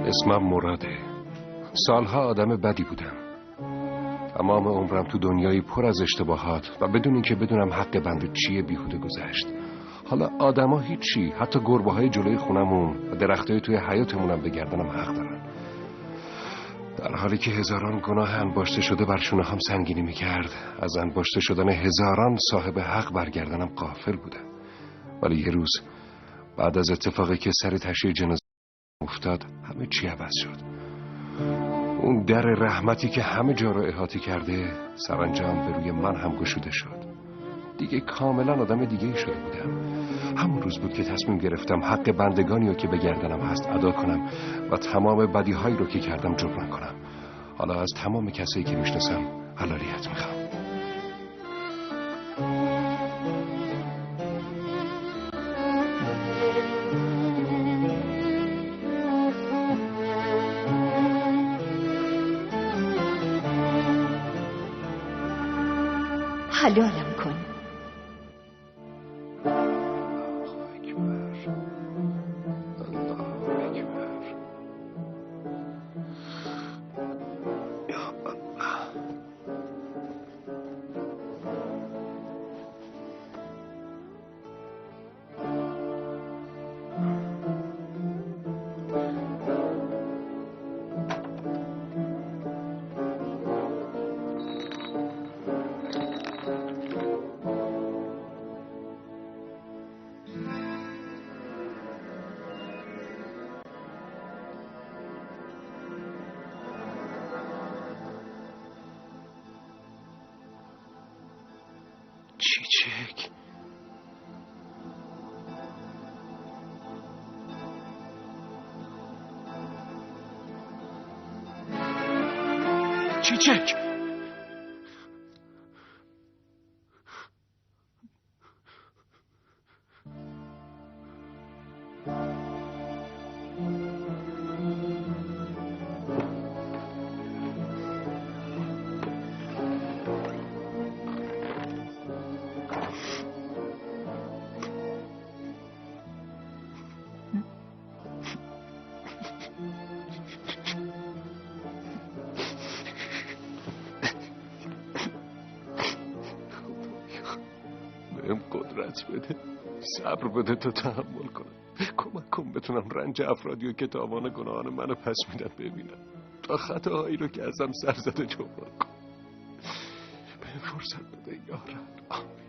اسمم مراده. سالها آدم بدی بودم. تمام عمرم تو دنیایی پر از اشتباهات و بدون اینکه بدونم حق بنده چیه بیهوده گذشت. حالا آدما هیچی، حتی گربه‌های جلوی خونمون و درختای توی حیاطمونم به گردنم حق دارن، در حالی که هزاران گناه انباشته شده بر شونه‌هام سنگینی میکرد. از انباشته شدن هزاران صاحب حق برگردنم غافل بودم. ولی یه روز بعد از اتفاقی که سر تشییع جنازه افتاد همه چی عوض شد. اون در رحمتی که همه جا رو احاطه کرده سرانجام به روی من هم گشوده شد. دیگه کاملا آدم دیگه‌ای شده بودم. همون روز بود که تصمیم گرفتم حق بندگانی رو که به گردنم هست ادا کنم و تمام بدی‌هایی رو که کردم جبران کنم. حالا از تمام کسایی که میشناسم حلالیت میخوام. حلالم کن. چیچک چیچک قدرت بده، صبر بده تا تحمل کنم. کمک کن بتونم رنج افرادی و که تاوان گناهان منو پس میدن ببینم، تا خطاهایی رو که ازم سر زده جبران کن. به فرصت بده یا رب. آمین.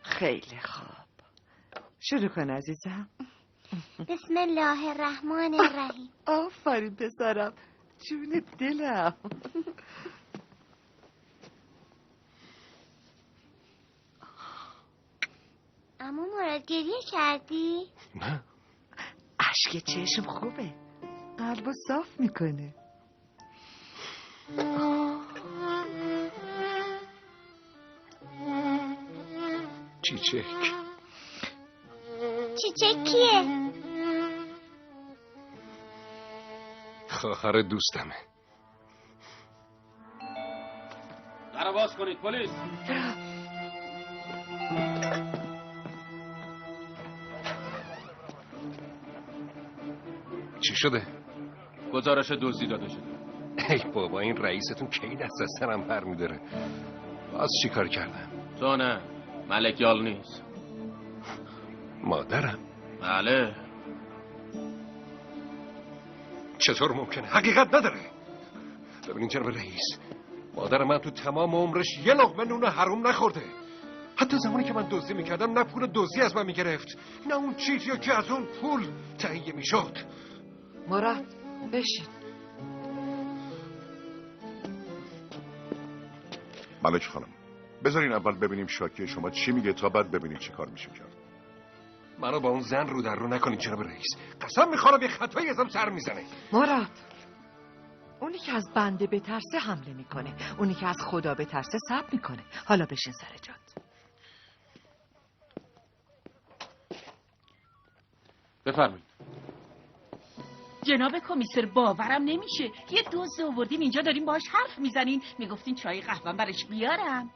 خیلی خوب، شروع کن عزیزم. بسم الله الرحمن الرحیم. آفرین پسرم، جون دلم. اما مراد گریه کردی؟ نه، اشک چشم خوبه، قلبو صاف میکنه. چیچک. چیچک کیه؟ خواهر دوستمه. در باز کنید پلیس. چی شده؟ گزارش دزدی داده شده. ای بابا، این رئیستون کی دست از سرم بر میداره؟ باز چی کار کردم؟ تو نه، ملک یال نیست. مادرم؟ بله. چطور ممکنه؟ حقیقت نداره. ببینین جناب رئیس، مادر من تو تمام عمرش یه لقمه نون حروم نخورده. حتی زمانی که من دزدی میکردم نه پول دزدی از من میگرفت، نه اون چیزی که از اون پول تهیه میشد. مراد بشین. ملک خانم، بذارین اول ببینیم شاکی شما چی میگه تا بعد ببینیم چی کار میشه کرد. منو با اون زن رو در رو نکنید جناب رئیس. قسم میخورم یه خطایی ازم سر میزنه. مراد، اونی که از بنده بترسه حمله میکنه، اونی که از خدا بترسه صبر میکنه. حالا بشین سر جات. بفرمایید. جناب کمیسر باورم نمیشه، یه دزد آوردین اینجا داریم باهاش حرف میزنین، میگفتین چای قهوه برش بیارم.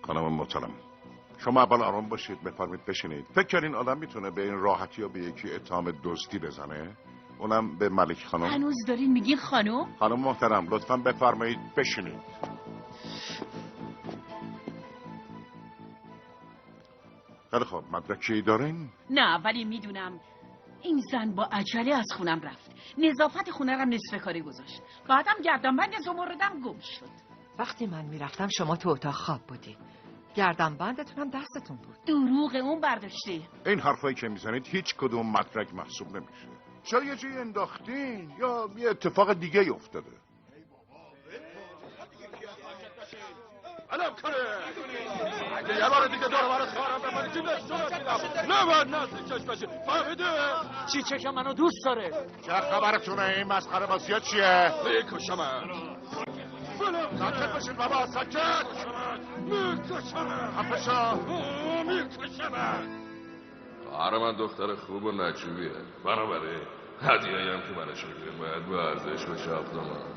خانم محترم، شما اول آرام باشید، بفرمایید بشینید. فکر کردین آدم میتونه به این راحتی یا به یکی اتهام دزدی بزنه؟ اونم به ملک خانم. هنوز دارین میگین خانم؟ خانم محترم لطفاً بفرمایید بشینید. خیلی خب، مدرکی دارین؟ نه، ولی میدونم این زن با عجله از خونم رفت، نظافت خونه رم نصف کاری گذاشت، بعدم گردنبند زمردم گم شد. وقتی من میرفتم شما تو اتاق خواب بودی، گردنبندتونم دستتون بود. دروغ اون برداشته. این حرفایی که میزنید هیچ کدوم مدرک محسوب نمیشه. شاید یه جایی انداختین یا یه اتفاق دیگه افتاده. علم کنه اگه یه بار دیگه دور برات خواهرم بمانی که دستونت میدم نباید نزدیک چشمشه. فهمیده؟ چیچک منو دوست داره. چه خبرتونه؟ این مسخره بازی‌ها چیه؟ میکشمت. ساکت باشید بابا، ساکت. میکشمت. خفشا. میکشمت. خواهر من دختر خوب و نجوبیه، بنابراین هدیه‌ای هم که منش میگیریم باید با ارزش بشه آفتمان.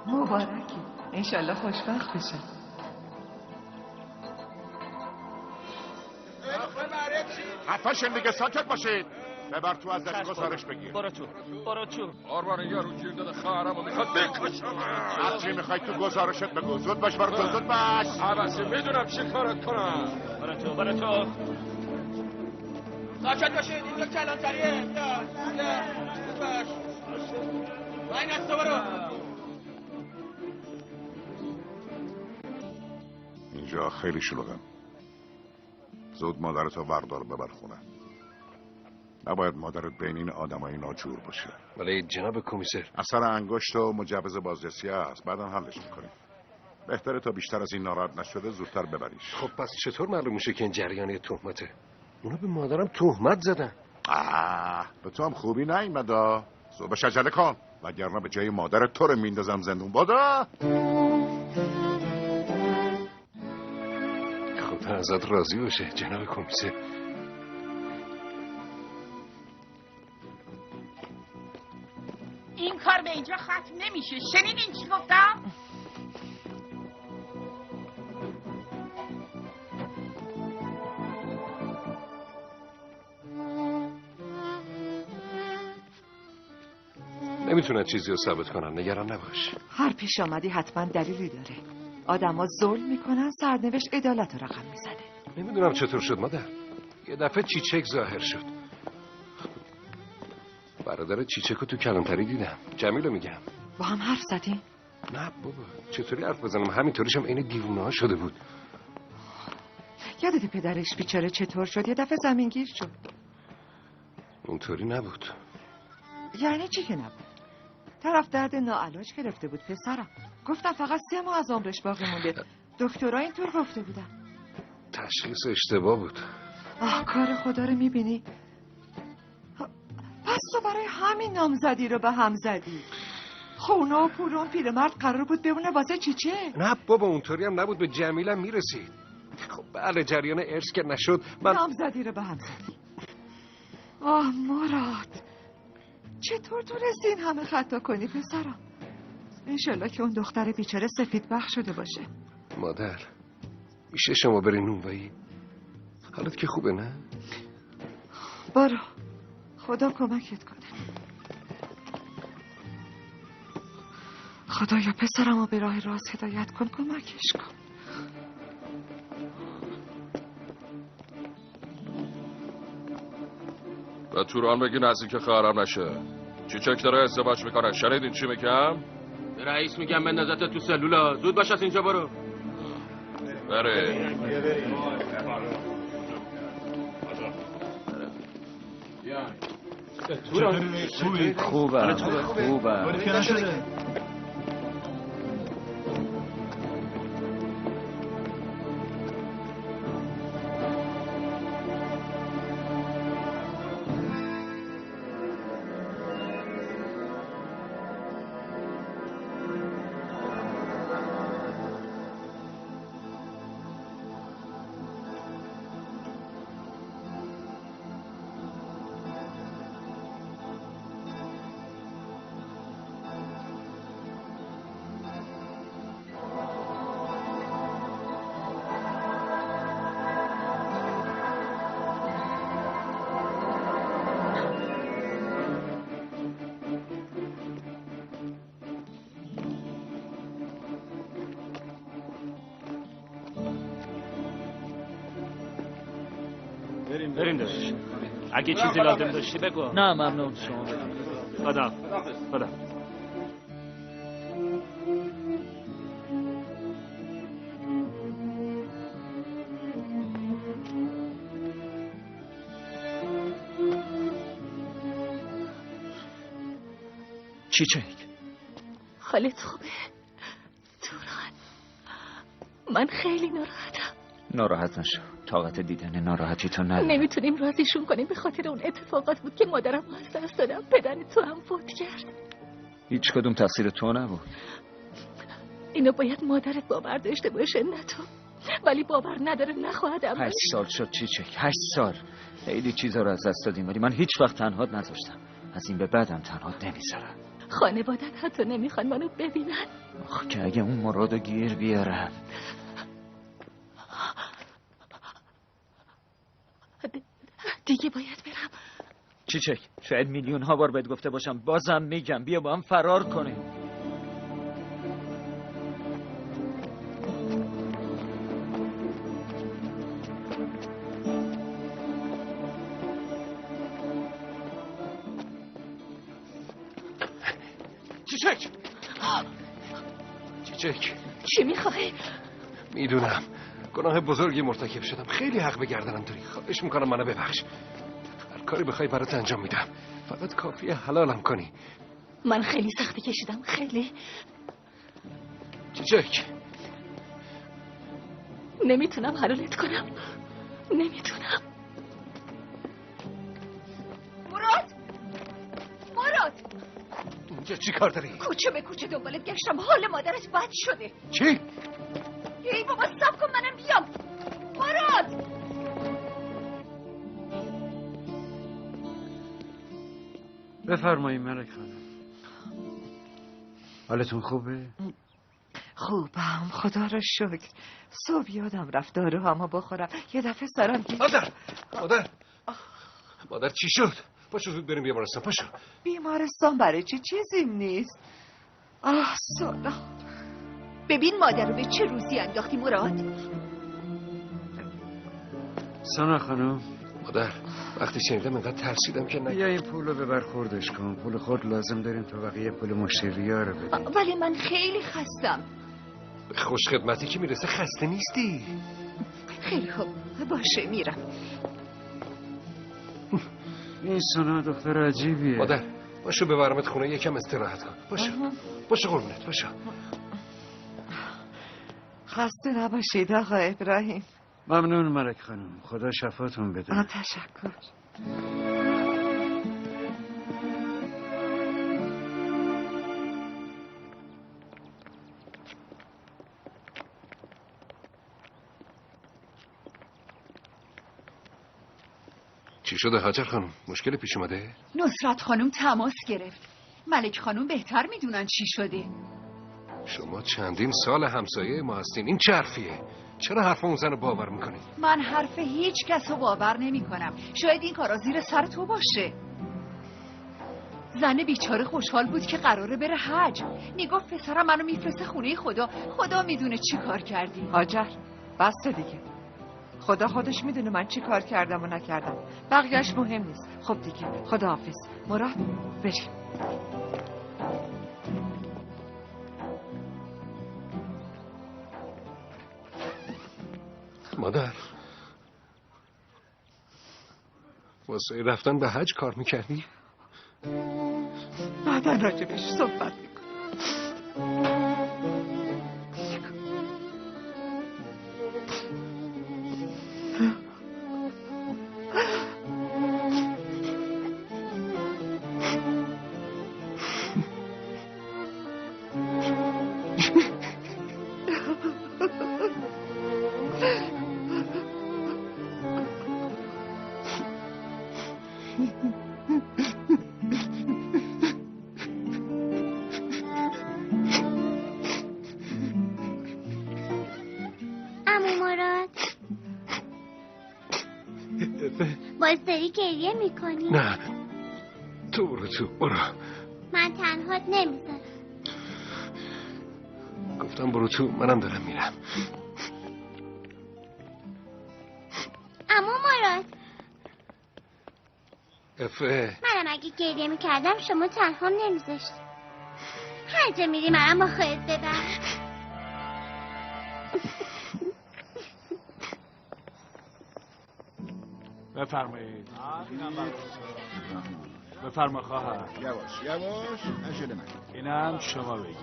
مبارکی، انشالله خوشبخت بشه. خفشین دیگه، ساکت باشید. ببر تو از دست گزارش بگیر. برو تو. آرمان یارو گیر داده خواهرم و میخواد بکشمت. هر چی میخوای تو گزارشت بگو. زود باش برو تو، زود باش. عباسی میدونم چی کارت کنم. برو تو. ساکت باشید، اینجا کلانتریه. زود باش. این از تو برو. اینجا خیلی شلوغم. زود مادرتو وردار ببر خونه. نباید مادرت بین این آدمای ناجور باشه. ولی جناب کمیسر، اثر انگشت و مجوز بازرسی است، بعدا حلش میکنیم. بهتره تا بیشتر از این ناراحت نشده زودتر ببریش. خب پس چطور معلوم میشه که این جریان تهمته؟ اونا به مادرم تهمت زدن. به تو هم خوبی نیومدا. صبحش عجله کن وگرنه به جای مادرت تو رو میندازم زندون. بادا. خدا ازت راضی باشه جناب کمیسر. این کار به اینجا ختم نمیشه. شنیدین چی گفتم؟ نمیتونن چیزی رو ثابت کنن، نگران نباش. هر پیش آمدی حتما دلیلی داره. آدما ظلم میکنن، سرنوشت عدالت رو رقم میزنه. نمیدونم چطور شد مادر، یه دفعه چیچک ظاهر شد. برادر چیچکو تو کلانتری دیدم. جمیلو میگم. با هم حرف زدیم؟ نه بابا، چطوری حرف بزنم؟ همینطوریشم عین دیوونه ها شده بود. یادت پدرش بیچاره چطور شد؟ یه دفعه زمینگیر شد. اونطوری نبود. یعنی چی که نبود؟ طرف درد ناعلاج گرفته بود پسرم. گفتم فقط 3 ماه از عمرش باقی مونده. دکترها اینطور گفته بودن. تشخیص اشتباه بود. کار خدا رو میبینی؟ پس تو برای همین نامزدی رو به هم زدی. خونه و پول اون پیرمرد قرار بود بمونه واسه چیچه؟ نه بابا، اونطوری هم نبود، به جمیلم میرسید. خب بله، جریان ارث که نشد من نامزدی رو به هم زدی. مراد، چطور تونستی این همه خطا کنی پسرم؟ انشالله که اون دختر بیچاره سفید بخت شده باشه. مادر، میشه شما برین نونوایی؟ حالت که خوبه نه؟ برو، خدا کمکت کنه. خدایا پسرمو به راه راست هدایت کن، کمکش کن. و توران بگی نزدیک خواهرم نشه. چیچک داره ازدواج میکنه. شنیدین چی میگم؟ رئیس میگم بندازت تو سلولا. زود باش از اینجا برو. بره. خوبه. بریم داشت. اگه چیزی لازم داشتی بگو. نه ممنون شما. خدا. چیچک حالت خوبه؟ توران من خیلی ناراحتم. ناراحت نشو. طاقت دیدن ناراحتی تو ندارم. نمیتونیم راضیشون کنیم به خاطر اون اتفاقات بود که مادرم از دست دادم. پدر تو هم فوت کرد. هیچ کدوم تقصیر تو نبود. اینو باید مادرت باور داشته باشه نه تو. ولی باور نداره نخواهد. 8 سال شد چیچک. 8 سال. خیلی چیزا رو از دست دادیم ولی من هیچ وقت تنهات نذاشتم. از این به بعدم تنهات نمیذارم. خانوادت حتی نمیخوان منو ببینن. آخه که اگه اون مرادو گیر بیارم. دیگه باید برم. چیچک شاید میلیون ها بار بهت گفته باشم بازم میگم بیا با هم فرار کنیم. چیچک چی میخوای؟ میدونم گناه بزرگی مرتکب شدم. خیلی حق به گردنم داری. خواهش میکنم منو ببخش. هر کاری بخوای برات انجام میدم. فقط کافیه حلالم کنی. من خیلی سختی کشیدم. خیلی. چیچک نمیتونم حلالت کنم. نمیتونم. مراد اینجا چی کار داری؟ کوچه به کوچه دنبالت گشتم. حال مادرت بد شده. چی؟ ای بابا صبر کن منم بیام. مراد بفرمایید ملک خانم. حالتون خوبه؟ خوبم خدا را شکر. صبح یادم رفت داروهامو بخورم. یه دفعه سرم گیر. مادر چی شد؟ پاشو زود بریم بیمارستان. پاشو. بیمارستان برای چیزیم نیست. سانا ببین مادر رو به چه روزی انداختی مراد. سانا خانم مادر وقتی شنیدم اینقدر ترسیدم که بیا این پولو ببر خوردش کن. پول خود لازم داریم تا بقیه پول مشتریا رو بدیم. ولی من خیلی خستم. به خوش خدمتی که میرسه خسته نیستی. خیلی خوب باشه میرم. این سانا دختر عجیبیه. مادر باشو ببرمت خونه یکم استراحت کن. باشو قربونت باشو. خسته نباشید آقا ابراهیم. ممنون ملک خانم. خدا شفاتون بده. تشکر. چی شده هاجر خانم؟ مشکلی پیش اومده؟ نصرت خانم تماس گرفت. ملک خانم بهتر میدونن چی شده. شما چندین سال همسایه ما هستین. این چه حرفیه؟ چرا حرف اون زن رو باور میکنی؟ من حرف هیچ کس رو باور نمی کنم. شاید این کارا زیر سر تو باشه. زن بیچاره خوشحال بود که قراره بره حج. میگفت پسرم منو میفرسته خونه خدا. خدا میدونه چی کار کردی. هاجر بسته دیگه. خدا خودش میدونه من چی کار کردم و نکردم. بقیهش مهم نیست. خب دیگه خداحافظ. مراد بریم. مادر واسه رفتن به حج کار میکردی؟ بعدا راجبش صحبت میکنم. باز داری گریه میکنی؟ نه تو برو من تنهات نمیذارم. گفتم برو تو، منم دارم میرم. اما مراد افه منم اگه گریه میکردم شما تنهام نمیذاشتی. هر جا میری منم با خودت ببر. بفرمایید. بفرما خواهر. یواش عجله نکن. اینم شما بگید.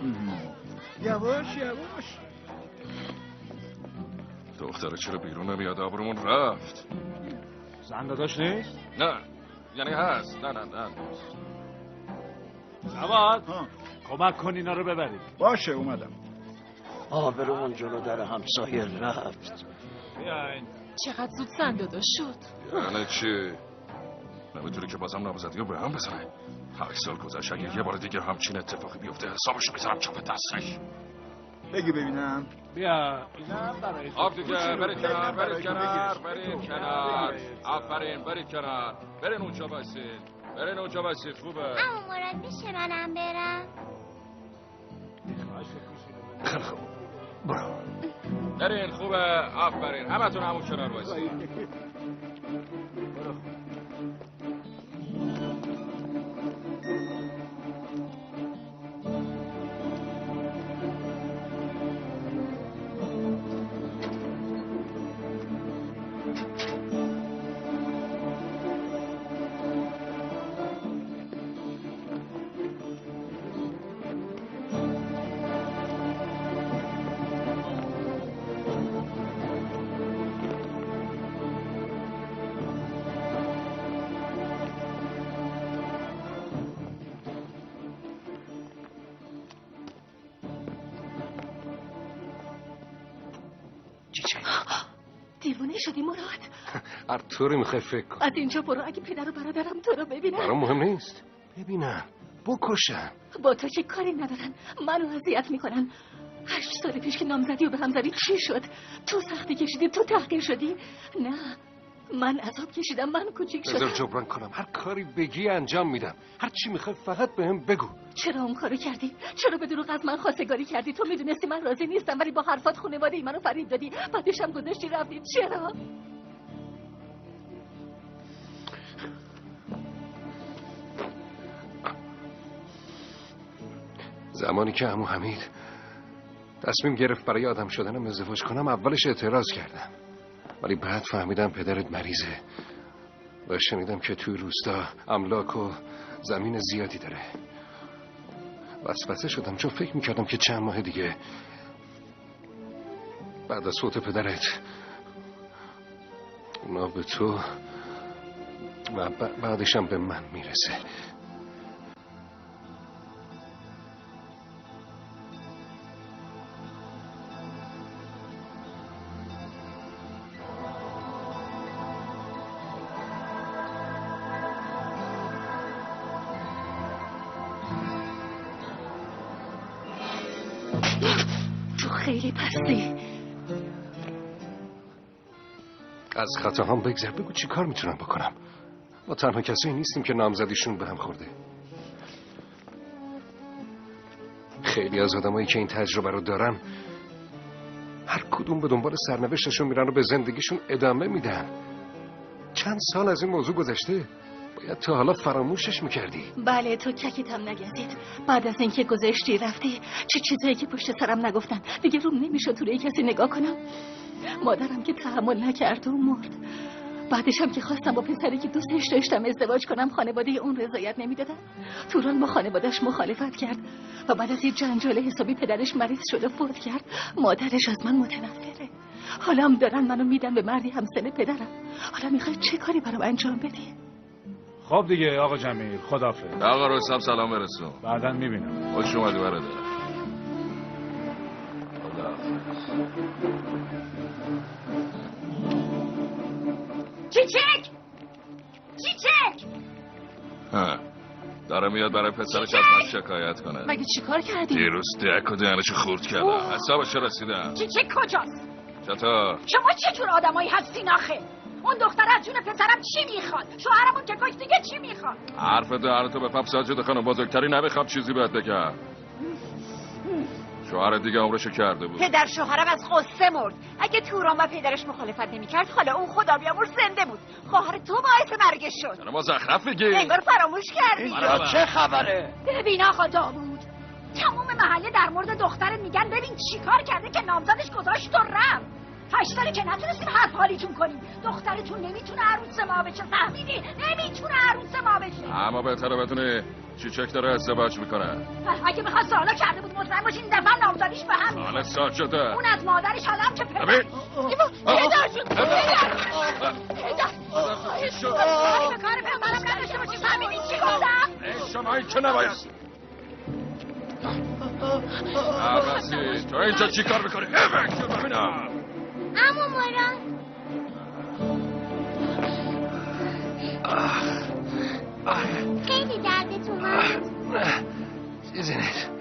یواش دختره چرا بیرون نمیاد؟ آبرومون رفت. زن داداش نیست؟ نه یعنی هست. نه جواد کمک کن اینا رو ببرید. باشه اومدم. آبرومون جلو در همسایه رفت. بیاین. چقدر زود زن داداش شد. یعنی چی؟ نمیتونی که بازم نامزدی رو به هم بزنه. 8 سال گذشت، اگه یه بار دیگه همچین اتفاقی بیفته حسابشو میذارم چاپ دستش. بگی ببینم. بیا اینم برای آب دیگه برید کنار. آفرین برید کنار. برین اونجا بسید. خوبه. اما مراد میشه منم برم؟ خیلی خوب برو. برین خوبه. آفرین همتون همون کنار بایستید. دیوونه شدی مراد؟ هر طوری میخوای فکر کن. از اینجا برو، اگه پدر و برادرم تو رو ببینن. برام مهم نیست. ببینم بکشم. با تو چه کاری ندارن، منو اذیت میکنن. 8 سال پیش که نامزدی و به هم زدی چی شد؟ تو سختی کشیدی، تو تحقیر شدی. نه من عذاب کشیدم، من کوچیک شدم. بذار جبران کنم. هر کاری بگی انجام میدم. هر چی میخوای فقط بهم بگو. چرا اون کارو کردی؟ چرا به دروغ از من خواستگاری کردی؟ تو میدونستی من راضی نیستم ولی با حرفات خانواده منو فریب دادی. بعدش هم گذاشتی رفتی. چرا؟ زمانی که عمو حمید تصمیم گرفت برای آدم شدنم ازدواج کنم اولش اعتراض کردم، ولی بعد فهمیدم پدرت مریضه و شنیدم که توی روستا املاک و زمین زیادی داره. وسوسه شدم چون فکر میکردم که چند ماه دیگه بعد از فوت پدرت اونا به تو و بعدش هم به من میرسه. تو خیلی پستی. از خطاهام بگذر. بگو چی کار میتونم بکنم. ما تنها کسایی نیستیم که نامزدیشون به هم خورده. خیلی از آدمایی که این تجربه رو دارن هر کدوم به دنبال سرنوشتشون میرن و به زندگیشون ادامه میدن. چند سال از این موضوع گذشته، باید تا حالا فراموشش میکردی. بله تو چکیتم نگزید. بعد از اینکه گذشتی رفتی، چه چیزایی که پشت سرم نگفتن دیگه روم نمیشد تو روی کسی نگاه کنم. مادرم که تحمل نکرد و مرد. بعدش هم که خواستم با پسری که دوستش داشتم ازدواج کنم، خانواده اون رضایت نمیدادن. توران با خانوادهش مخالفت کرد و بعد از یه جنجال حسابی پدرش مریض شد و فوت کرد. مادرش از من متنفره. حالا هم دارن منو میدن به مردی همسن پدرم. حالا میخوای چه کاری برام انجام بدی؟ خب دیگه آقا جمیل، خدافظ. آقا رستم سلام برسون. بعداً میبینم. خوش اومدی برادر. چیچک داره میاد برای پسرش از من شکایت کنه. مگه چیکار کردی؟ دیروز دک و دهنشو خورد کردم. حسابش رسیدم. چیچک کجاست؟ چطور؟ شما چه جور آدمایی هستین آخه؟ اون دختر از جون پسرم چی میخواد؟ شوهرمون که کش دیگه چی میخواد؟ حرف دهنتو به پپ ساجد خانم، بزرگتری نمیخوام چیزی بهت بگم. شوهر دیگه عمرشو کرده بود. پدر شوهرم از غصه مرد. اگه توران و پدرش مخالفت نمیکرد حالا اون خدا بیامرز زنده بود. خواهر تو باعث مرگش شد. چرا مزخرف میگی؟ انگار فراموش کردی. اینجا چه خبره؟ ببین آقا داوود، تمام محله در مورد دخترت میگن ببین چیکار کرده که نامزدش گذاشت و رفت. 8 ساله که نتونستیم حرف حالیتون کنیم. دخترتون نمیتونه عروس ما بشه، فهمیدی؟ نمیتونه عروس ما بشه. اما بهتره بدونی چیچک داره ازدواج میکنه. اگه بخواد سالا کرده بود مطمئن باشین این دفعه نامزدیش به هم حالا ساجده اون از مادرش حالا هم که پدر. ببین پدر شد به کار پدرم نداشته باشی. فهمیدین چی گفتم؟ شما این که نباید عباسی تو اینجا چی کار میکنی؟ ببینم اما مران خیلی دردت اومد. چیزی نیست.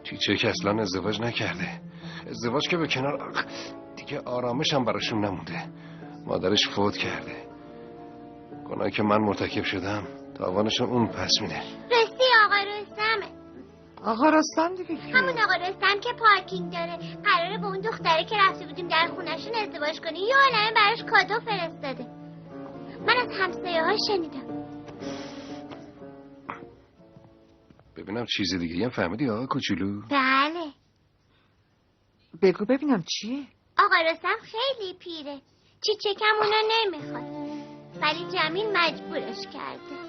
چیچک اصلا ازدواج نکرده. ازدواج که به کنار، دیگه آرامش هم براشون نمونده. مادرش فوت کرده. گناهی که من مرتکب شدم تاوانشون اون پس میده. راستی آقا رستمه. آقا رستم دیگه کیه؟ همون آقا رستم که پارکینگ داره. قراره با اون دختره که رفته بودیم در خونشون ازدواج کنی. یه عالمه براش کادو فرستاده. من از همسایه ها شنیدم. ببینم چیز دیگه هم فهمیدی آقا کوچولو؟ بله. بگو ببینم چیه؟ آقا رستم خیلی پیره. چیچکم اونو نمیخواد، ولی جمیل مجبورش کرده.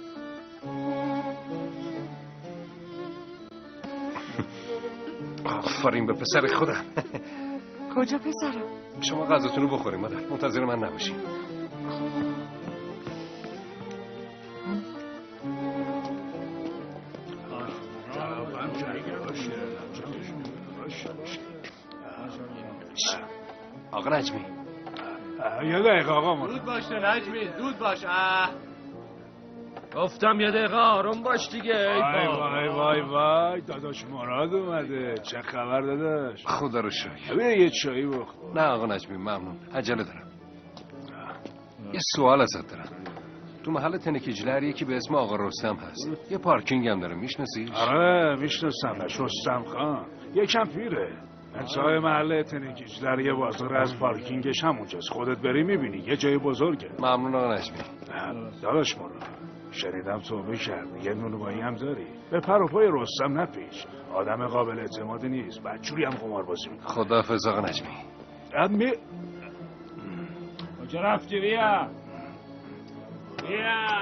آفرین به پسر خودم. کجا پسرم؟ شما غذاتون رو بخوریم مادر، منتظر من نباشین. آقا نجمی یه دقیقه آقا مراد. زود باش نجمی، زود باش. گفتم یه دقیقه آروم باش دیگه. وای وای داداش مراد اومده. چه خبر داداش؟ خدا رو شکر. بیا یه چایی بخور. نه آقا نجمی ممنون، عجله دارم. یه سوال ازت دارم. تو محل تنکیجلر یکی به اسم آقا رستم هست، یه پارکینگ هم داره، میشناسیش؟ آره میشناسمش، رستم خان. یکم پیره. انتهای محله تنکیجلر یه بازار از پارکینگش همونجاست. خودت بری میبینی، یه جای بزرگه. ممنون آقا نجمی. داداش مراد، شنیدم توبه کردی، یه نونوایی هم داری. به پر و پای رستم نپیچ، آدم قابل اعتمادی نیست، بدجوری هم قمار بازی میکنه. خداحافظ آقا نجمی. کجا رفتی؟ بیا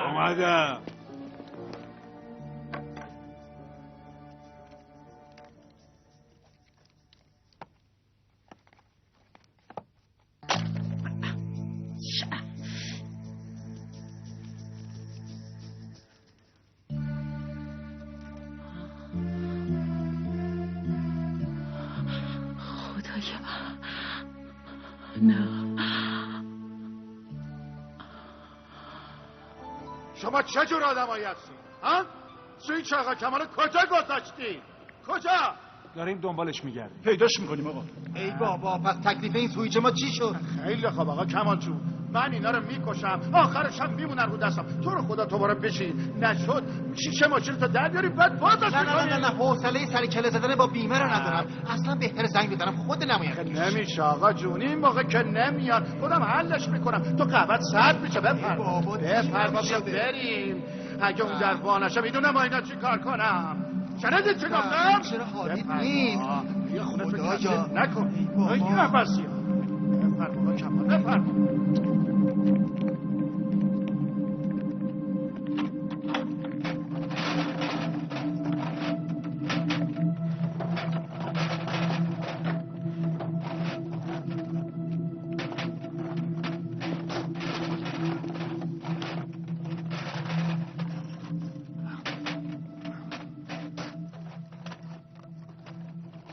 اومدم. شما چه جور آدمایی هستین؟ ها؟ تو این چاقا کمال کجا گذاشتی؟ کجا؟ داریم دنبالش میگردیم. پیداش میکنیم آقا. ای بابا، پس تکلیف این سویچ ما چی شد؟ خیلی خوب آقا کمال جون، من اینا رو میکشم، آخرش هم میمونن رو دستم. تو رو خدا تو برو بشین. نشد شیشه ماشین تو در بیاری بعد بازش میکنی. نه حوصله سر کله زدن با بیمه رو ندارم. اصلا بهتر زنگ بزنم خود نمیاد. نمیشه آقا جون، این موقع که نمیاد خودم حلش میکنم. تو قهوه‌ت سرد میشه. بفرما بریم. اگه اون در وانشه میدونم با اینا چی کار کنم. شنیدید چی گفتم؟ چرا حالیت نیست؟ بیا خونه تو نکن. این نفسی بفرما کمال بفرما.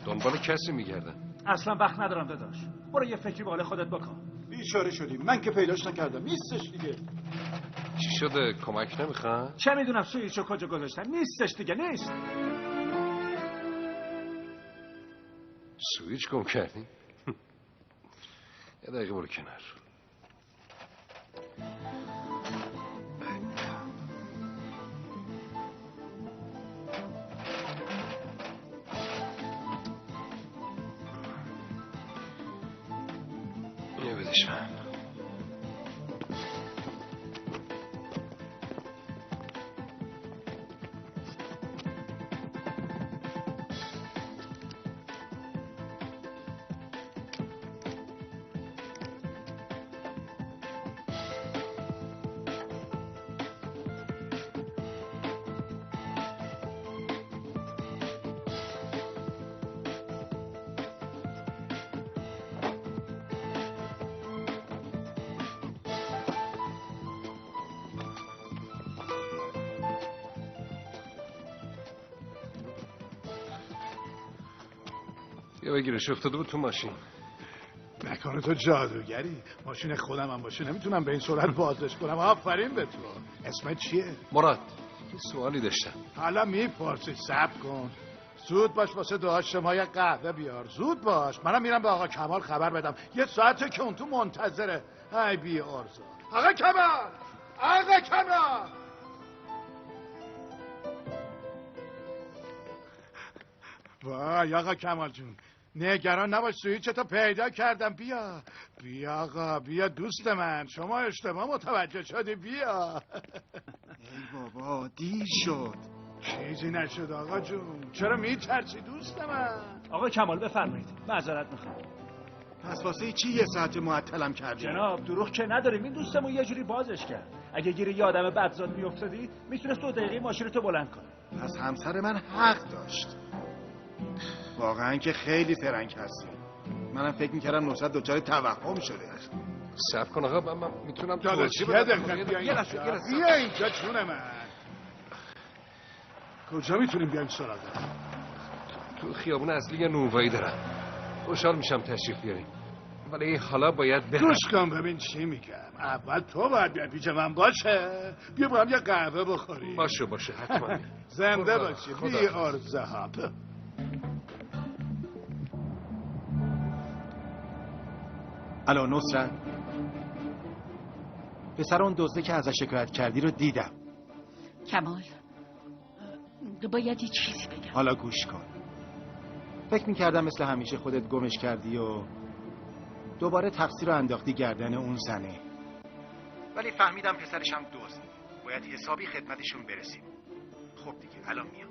دنبال کسی میگردن. اصلا وقت ندارم داداش. برو یه فکری به حال خودت بکن. بیچاره شدیم. من که پیداش نکردم. نیستش دیگه. چی شده؟ کمک نمیخوان؟ چه میدونم سویچو کجا گذاشتن. نیستش دیگه. نیست. سویچ گم کردی؟ یه دقیقه برو کنار. اینو بدش من. یه بگیرش افتاده بود تو ماشین. نکنه تو جادوگری؟ ماشین خودم هم باشه نمیتونم به این سرعت بازش کنم. آفرین به تو. اسمت چیه؟ مراد. یه سوالی داشتم. حالا میپرسی. صبر کن. زود باش واسه داشت ما یه قهوه بیار. زود باش. منم میرم به آقا کمال خبر بدم. یه ساعته که اون تو منتظره. ای بی ارزا. آقا کمال. آقا کمال. وای آقا کمال جون، نگران نباش. سویچتو پیدا کردم. بیا آقا بیا دوست من. شما اشتباه متوجه شدی. بیا. ای بابا دیر شد. چیزی نشد آقا جون. چرا میترسی دوست من؟ آقا کمال بفرمایید. معذرت میخوام. پس واسه چی یه ساعت معطلم کردی؟ جناب دروغ که نداریم. این دوستمون یه جوری بازش کرد. اگه گیری یه آدم بدزاد میافتادی میتونست 2 دقیقه ماشینتو بلند کنه. پس همسر من حق داشت. واقعا که خیلی فرنگ هستی. منم فکر میکردم نصرت دچار توهم شده. صبر کن آقا من میتونم توضیح بدم. بیا اینجا چونه من. کجا میتونیم بیایم سراغ؟ تو خیابون اصلی یه نونوایی دارم. خوشحال میشم تشریف بیاریم. ولی حالا باید برم. گوش کن ببین چی میگم. اول تو باید بیای پیش من. باشه بیا با هم یه قهوه بخوریم. باشه حتما. زنده باشی. بی ارزه ها. الو نصرت، پسر اون دزده که ازش شکایت کردی رو دیدم. کمال باید یه چیزی بگم. حالا گوش کن. فکر میکردم مثل همیشه خودت گمش کردی و دوباره تقصیر رو انداختی گردن اون زنه، ولی فهمیدم پسرش هم دزده. باید حسابی خدمتشون برسیم. خب دیگه الان میام.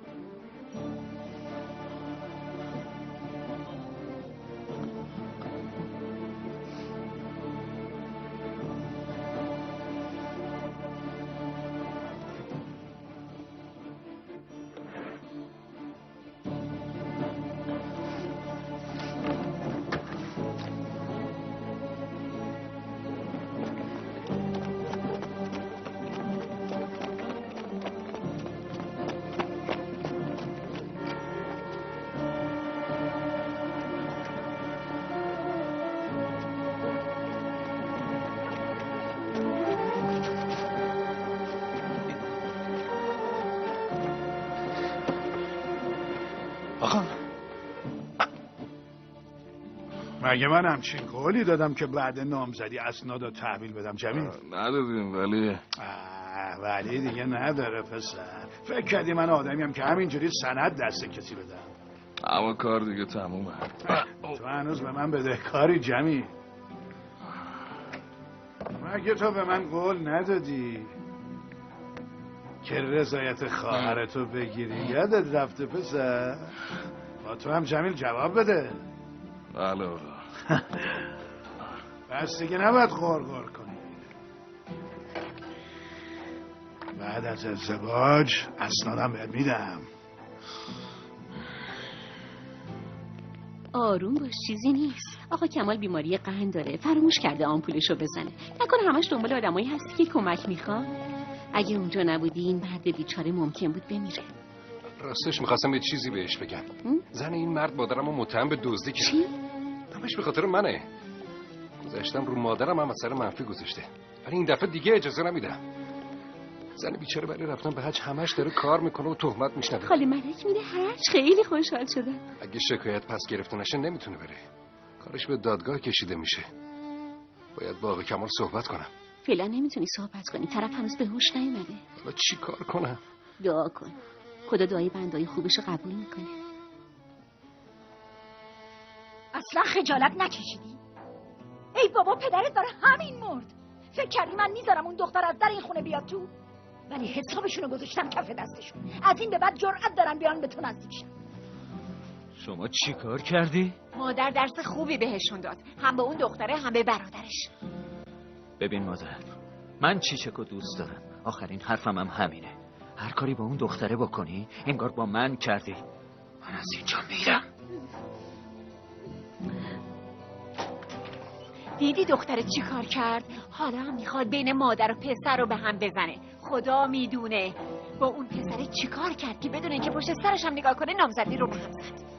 مگه من همچین قولی دادم که بعد نامزدی اسناد رو تحویل بدم جمیل؟ ندادیم ولی دیگه نداره پسر. فکر کردی من آدمیم که همینجوری سند دست کسی بدم؟ اما کار دیگه تمومه. تو هنوز به من بدهکاری جمیل. مگه تو به من قول ندادی که رضایت خواهرتو بگیری؟ یادت رفته پسر؟ با تو هم جمیل جواب بده. بله پس دیگه نباید غرغر کنی. بعد از ازدواج اسنادم بهت میدم. آروم باش، چیزی نیست. آقا کمال بیماری قند داره، فراموش کرده آمپولشو بزنه. نکنه همش دنبال آدمایی هستی که کمک میخوان؟ اگه اونجا نبودی این مرد بیچاره ممکن بود بمیره. راستش میخواستم یه چیزی بهش بگم. زن این مرد مادرمو متهم به دزدی کرد. چی؟ همش به خاطر منه. گذاشتم رو مادرم هم اثر منفی گذاشته، ولی این دفعه دیگه اجازه نمیدم. زن بیچاره برای رفتن به حج همش داره کار میکنه و تهمت میشنوه. خاله ملک میره حج، خیلی خوشحال شده. اگه شکایت پس گرفته نشه نمیتونه بره. کارش به دادگاه کشیده میشه. باید با آقا کمال صحبت کنم. فعلا نمیتونی صحبت کنی، طرف هنوز به هوش نیومده. حالا چی کار کنم؟ دعا کن خدا دعای بندای خوبشو قبول میکنه. اصلا خجالت نکشیدی؟ ای بابا پدرت برای همین مرد. فکر کردی من میذارم اون دختر از در این خونه بیاد تو؟ ولی حسابشونو گذاشتم کف دستشون. از این به بعد جرأت دارن بیان به تو نزدیک شن. شما چی کار کردی؟ مادر درس خوبی بهشون داد، هم به اون دختره هم به برادرش. ببین مادر، من چیچکو دوست دارم. آخرین حرفم هم همینه. هر کاری با اون دختره بکنی انگار با من کردی. من از اینجا میرم. دیدی دختره چی کار کرد؟ حالا هم میخواد بین مادر و پسر رو به هم بزنه. خدا میدونه با اون پسره چی کار کرد که بدون اینکه پشت سرش هم نگاه کنه نامزدی رو به هم زد.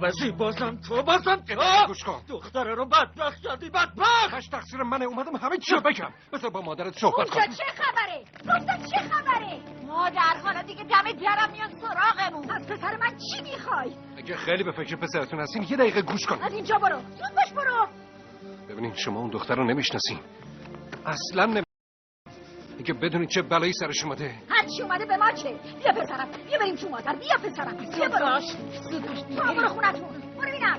وزی بازم گوش کن. دختره رو بدبخت کردی. بدبخت کاش تقصیر منه، اومدم همه چی رو بگم. بذار با مادرت صحبت کنم. اونجا چه خبره؟ گفتم چه خبره؟ مادر حالا دیگه دم درم میان سراغمون. از پسر من چی میخوای؟ اگه خیلی به فکر پسرتون هستین یه دقیقه گوش کن. از اینجا برو، زود باش برو. ببینین شما اون دختر رو نمیشناسین، اصلا اگه بدونید چه بلایی سرش اومده. هرچی اومده به ما چه؟ بیا پسرم، بیا بریم تو مادر. بیا پسرم، بیا برو. زود باش برو خونتون، برو بینم.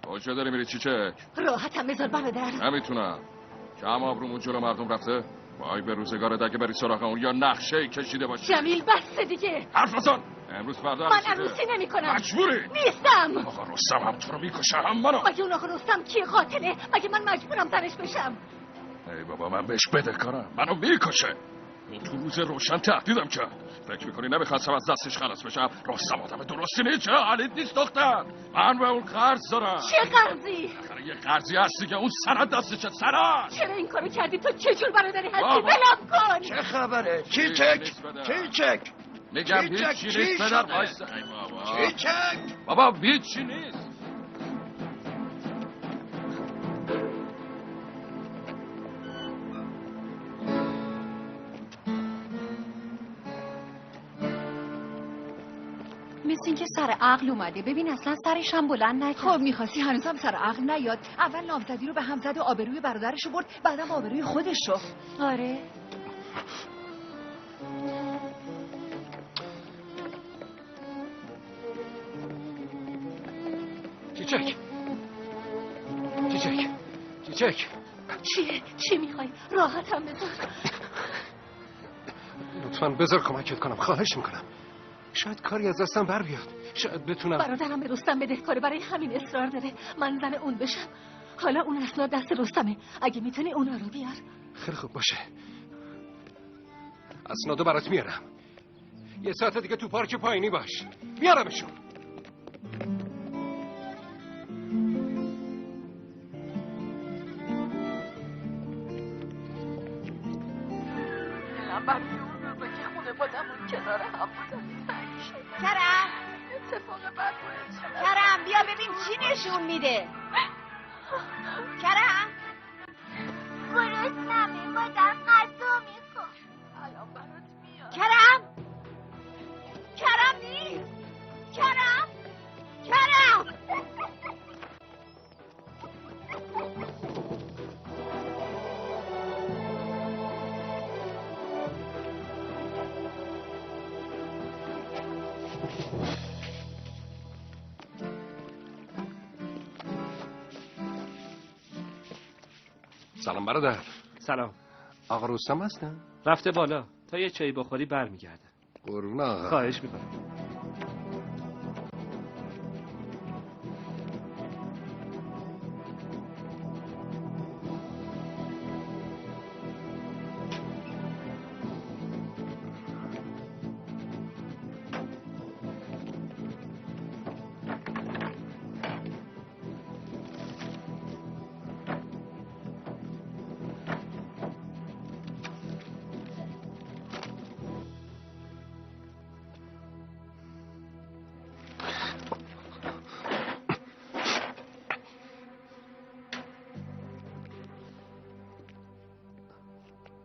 کجا داری میری چیچک؟ راحتم بذار برادر. نمیتونم. کم آبرومون جلو مردم رفته. وای به روزگارت اگه بری سراغ اون یا نقشه‌ای کشیده باشی. جمیل بس دیگه. حرف نزن. امروز فردا من عروسی نمی کنم. مجبوری. نیستم. آقا رستم هم تو رو میکشه هم منو. مگه اون آقا رستم کی قاتله؟ مگه من مجبورم زنش بشم؟ ای بابا من بهش بدهکارم. منو میکشه. این تو روز روشن تهدیدم کرد. فکر میکنی نمیخواستم از دستش خلاص بشم؟ رستم آدم درستی نیست. چه حالیت نیست دختر؟ من به اون قرض دارم. چه قرضی؟ آخه یه قرضی هستی که اون سند دستشه. سند چرا این کارو کردی؟ تو چه جور برادری هستی؟ بلم کن. چه خبره؟ کی چک؟ کی چک؟ میگم هیچی نیست پدر. وایسا. کی چک؟ بابا هیچی نیست. مثل اینکه سر عقل اومده. ببین اصلا سرش هم بلند نکرد. خب میخواستی هنوزم سر عقل نیاد. اول نامزدی رو به هم زد و آبروی برادرش رو برد، بعدم آبروی خودش رو. آره. چیچک چی میخوای؟ راحتم بذار. لطفاً بذار کمکت کنم، خواهش میکنم. شاید کاری از دستم بر بیاد. شاید بتونم. برادرم به رستم بدهکاره، برای همین اصرار داره من زن اون بشم. حالا اون اسناد دست رستمه. اگه میتونی اونا رو بیار. خیلی خوب باشه. اسنادو برات میارم. یه ساعت دیگه تو پارک پایینی باش. میارمشون. کرم بیا ببین چی نشون میده. کرم گرسنمه، مادر غذا میخوام. الان برات میاد. کرم نیست. کرم سلام برادر. سلام. آقا رستم هستن؟ رفته بالا. تا یه چایی بخوری برمیگرده. قربون آقا. خواهش میکنم.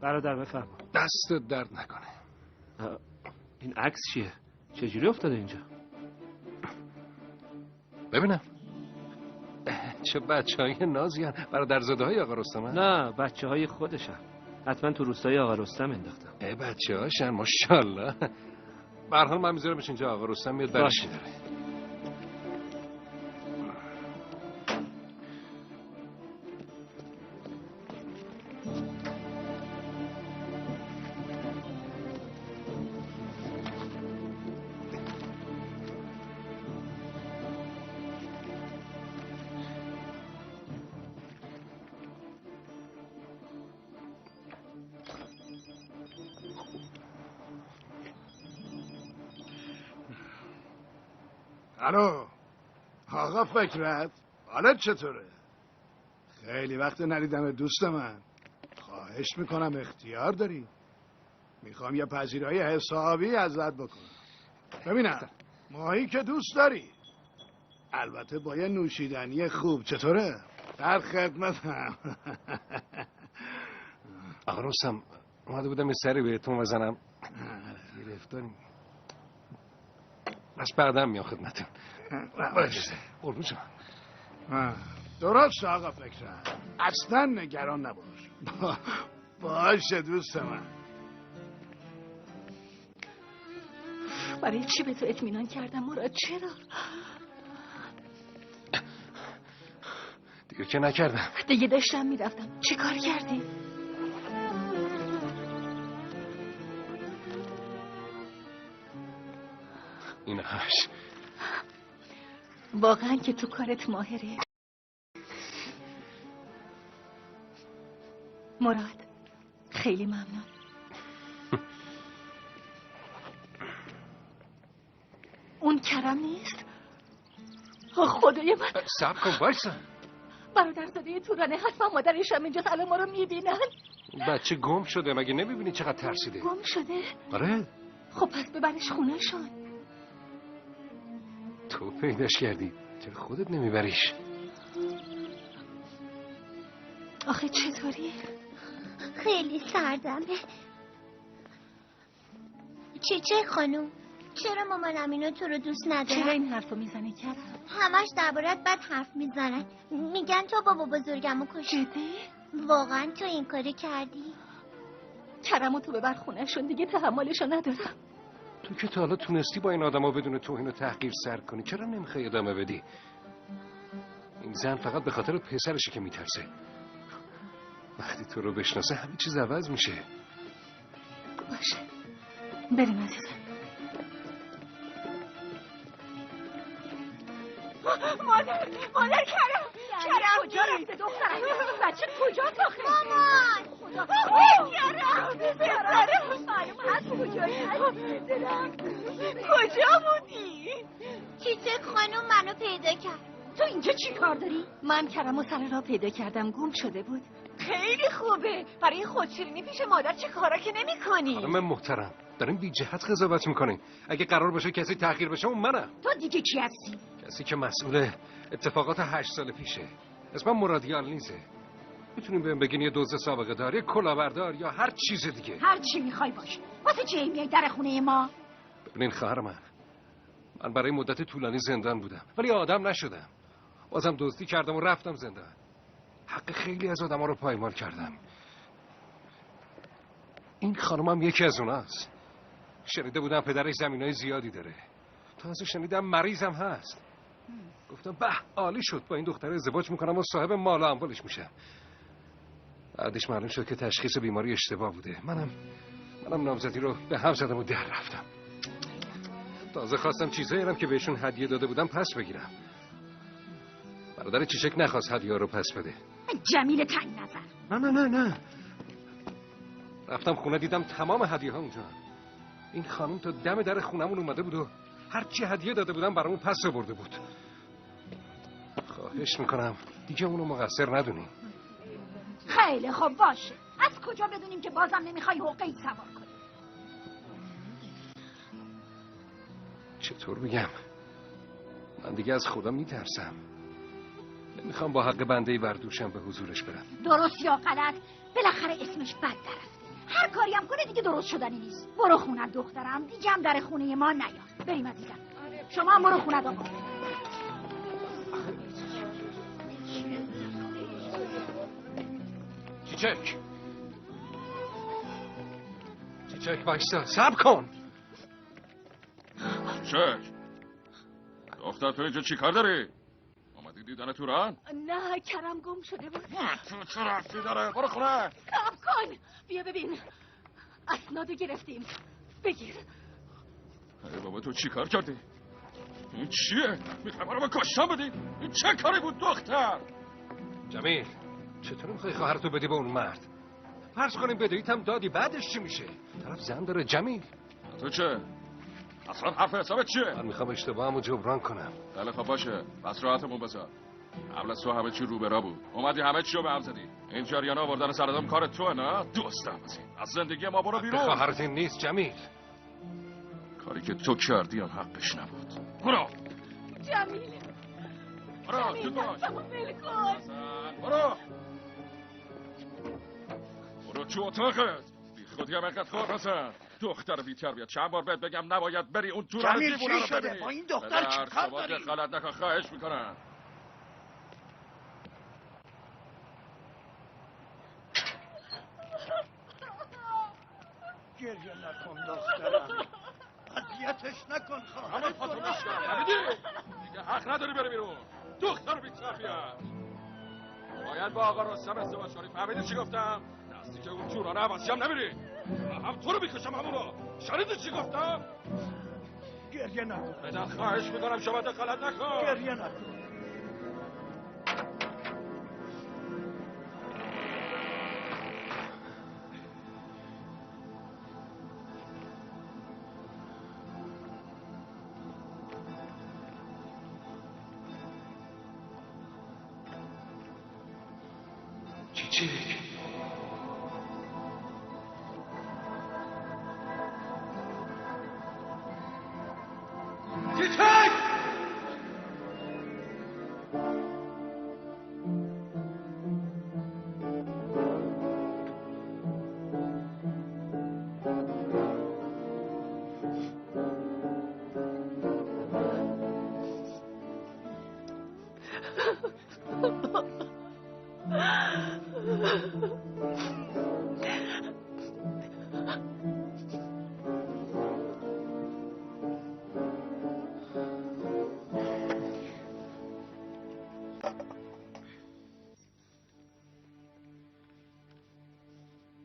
برادر بفرما. دستت درد نکنه. این عکس چیه؟ چجوری افتاده اینجا؟ ببینم. چه بچه‌های نازی هن. برادرزاده های آقا رستم هن؟ نه، بچه های خودشن. حتما تو روستای آقا رستم انداختم. بچه هاشن ماشاءالله. به هر حال من میذارمش اینجا، آقا رستم میاد برش میداره. الو آقا فکرت، حالت چطوره؟ خیلی وقت ندیدم دوست من. خواهش میکنم اختیار داری. میخوام یه پذیرایی حسابی ازت بکنم. ببینم ماهی که دوست داری، البته با یه نوشیدنی خوب. چطوره؟ در خدمتم. آقا رستم اومده بودم یه سری بهتون بزنم. گرفتاریم. بس بعدم میام خدمتون. باشه قربون شما. درست آقا فکرت، اصلا نگران نباش. باشه دوست من. برای چی به تو اطمینان کردم مراد؟ چرا؟ دیگه که نکردم. دیگه داشتم میرفتم. چی کار کردی؟ اینهاش. واقعا که تو کارت ماهره مراد. خیلی ممنون. کرم نیست؟ خدای من. صبر کن وایسا. برادرزاده تورانه حتما مادرش هم اینجاست، الان ما رو میبینن. بچه گم شده، مگه نمیبینی چقدر ترسیده؟ گم شده؟ آره. خب پس ببرش خونه شون. تو پیداش کردی، چرا خودت نمیبریش؟ آخه چطوری؟ خیلی سردمه. چیچه خانوم، چرا مامانم اینو تو رو دوست نداره؟ چرا این حرفو میزنی کرم؟ همش دربارت بد حرف میزنن، میگن تو بابا بزرگمو کشتی. جدی؟ واقعا تو این کاری کردی؟ کرمو تو ببر خونه‌شون، دیگه تحملشو ندارم. تو که تا حالا تونستی با این آدما بدون توهین و تحقیر سر کنی، چرا نمیخوای ادامه بدی؟ این زن فقط به خاطر پسرشه که میترسه. وقتی تو رو بشناسه همه چیز عوض میشه. باشه بریم عزیزم. مادر کرم کجا رفته دخترم؟ بچه کجا تاخته؟ مامان کرم معلوم هست کجایی کجا بودی؟ چیچک خانوم منو پیدا کرد. تو اینجا چی کار داری؟ من کرمو سر راه پیدا کردم، گم شده بود. خیلی خوبه، برای خودشیرینی پیش مادر چه کارا که نمی کنی؟ خانم محترم، داریم بی جهت قضاوت میکنیم. اگه قرار باشه کسی تحقیر بشه اون منم. تو دیگه کی هستی؟ کسی که مسئول اتفاقات 8 سال پیشه. اسمم مرادیال نیزه. میتونیم بهم بگین یه دزد سابقه دار، یه کلاهبردار یا هر چیز دیگه. هر چی میخوای باشه. واسه چه میای در خونه ما؟ ببینین خواهر من برای مدت طولانی زندان بودم ولی آدم نشدم. بازم دزدی کردم و رفتم زندان. حق خیلی از آدما رو پایمال کردم. این خانمم یکی از اوناست. شنیده بودم پدرش زمینای زیادی داره. تازه شنیدم مریضم هست. گفتم به عالی شد، با این دختر ازدواج میکنم و صاحب مال و اموالش میشم. بعدش معلوم شد که تشخیص بیماری اشتباه بوده. منم نامزدی رو به هم زدم و در رفتم. تازه خواستم چیزایی که بهشون هدیه داده بودم پس بگیرم. برادر چیچک نخواست هدیه رو پس بده. جمیل تنگ نظر. نه رفتم خونه دیدم تمام هدیه ها اونجا. این خانم تا دم در خونمون اومده بود و هر چی هدیه داده بودم برامون پس برده بود. خواهش میکنم دیگه اونو مقصر ندونی. خیلی خوب باشه. از کجا بدونیم که بازم نمیخوای حقه‌ای سوار کنی؟ چطور بگم؟ من دیگه از خدا میترسم. نمیخوام با حق بنده‌ای بردوشم به حضورش برم. درست یا غلط بالاخره اسمش بد درفته. هر کاری هم کنه دیگه درست شدنی نیست. برو خونه دخترم، دیگه هم در خونه ما نیار. بریم عزیزم. شما هم برو خونه آقا. چیچک وایسا، صبر کن. دختر تو اینجا چی کار داری؟ اومدی دیدن توران؟ نه کرم گم شده بود. تو چه رفتی داره؟ برو خونه. صبر کن بیا ببین اسنادو گرفتیم، بگیر. ای بابا تو چی کار کردی؟ این چیه؟ میخوای ما رو به کشتن بدی؟ این چه کاری بود دختر؟ جمیل چطور میخوای خواهرتو بدی به اون مرد؟ فرض کنیم بدهیت هم دادی، بعدش چی میشه؟ طرف زن داره. جمیل تو چه؟ اصلا حرف حسابت چیه؟ من میخوام اشتباهمو جبران کنم. بله خب باشه، پس راحتمون بذار. قبل از تو همه چی رو برا بود، اومدی همه چی رو به هم زدی. این جریانا آوردن سر آدم کار توه نه؟ دوستم از زندگی ما برو بیرون. خواهرت نیست جمیل. کاری که تو کردی هم حقش نبود. برو جمیل برو جمیل دستمو ول کن. برو تو اتاقت. بی خودی هم اینقدر خور نزن. دختر بی تربیت، چند بار بهت بگم نباید بری اون تو رو دیوونه رو ببینی. با این دختر چی کار داری؟ غلط نکن، خواهش میکنم. گریه نکن دخترم، اذیتش نکن خواهر. همه پاتو میشکنم فهمیدی؟ دیگه حق نداری بری بیرون. دختر بی تربیت. باید با آقا رستم ازدواج کنی، فهمیدی چی گفتم؟ نزدیک اون جورانه عوضی هم نمیری. هم تو رو میکشم همونو. شنیدی چی گفتم؟ گریه نکن. بدن خواهش میکنم شما دخالت نکن. گریه نکن. چیچک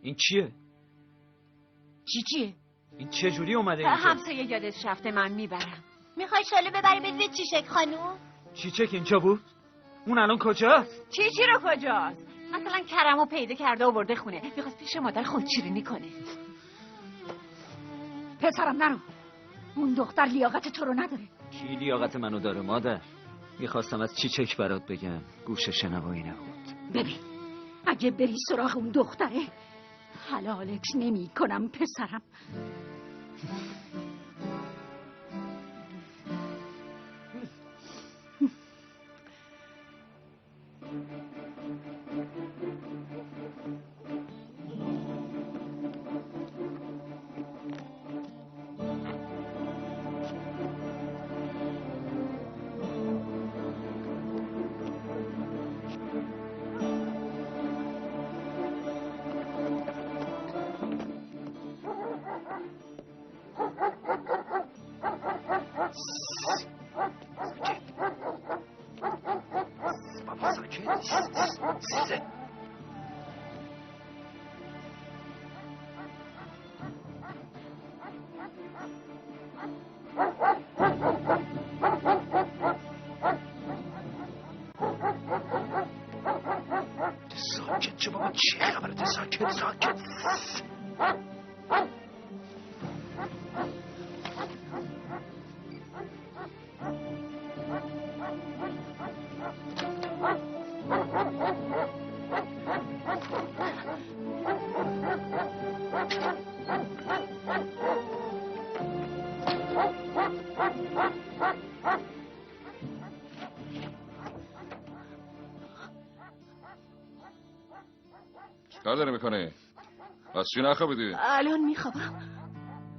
این چیه؟ چیه؟ این چه جوری اومده اینجا؟ همسایه یادش رفته، من میبرم. میخوای شاله ببری بدید چیچک خانوم؟ چیچک اینجا بود؟ اون الان کجاست؟ چی رو کجاست؟ مثلا کرمو پیدا کرده آورده خونه، میخواست پیش مادر خودشیرینی کنه. پسرم نرو، اون دختر لیاقت تو رو نداره. کی لیاقت منو داره مادر؟ میخواستم از چیچک برات بگم، گوش شنوایی نبود. ببین اگه بری سراغ اون دختره حلالت نمی کنم پسرم. ساکت چه بابا، چه خبرته؟ ساکت. چیکار داری میکنی؟ واسه چی نخوابیدی؟ الان میخوابم.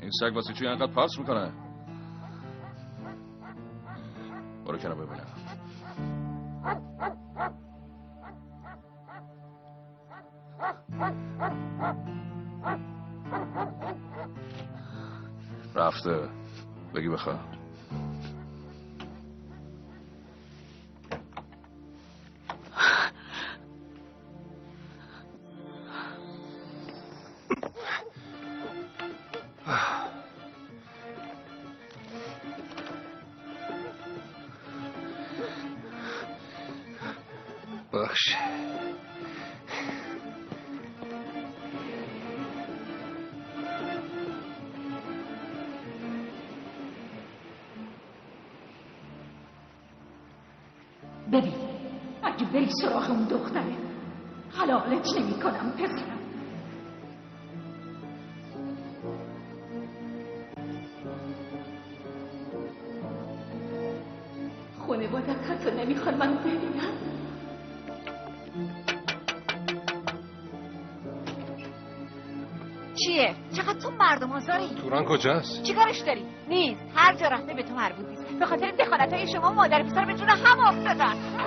این سگ واسه چی انقدر پاس میکنه؟ برو کنار ببینم. رفته، بگی بخواه. باش. ببین اگه بری سراغ اون دختره حلالت نمی کنم پسرم. خانوادت حتی نمیخوان من ببینم. چیه؟ چقدر تو مردم آزاری؟ توران کجاست؟ چی کارش داری؟ نیست، هر جا رفته به تو مربوط نیست. به خاطر دخالت‌های شما مادر پسر به جون هم افتادن.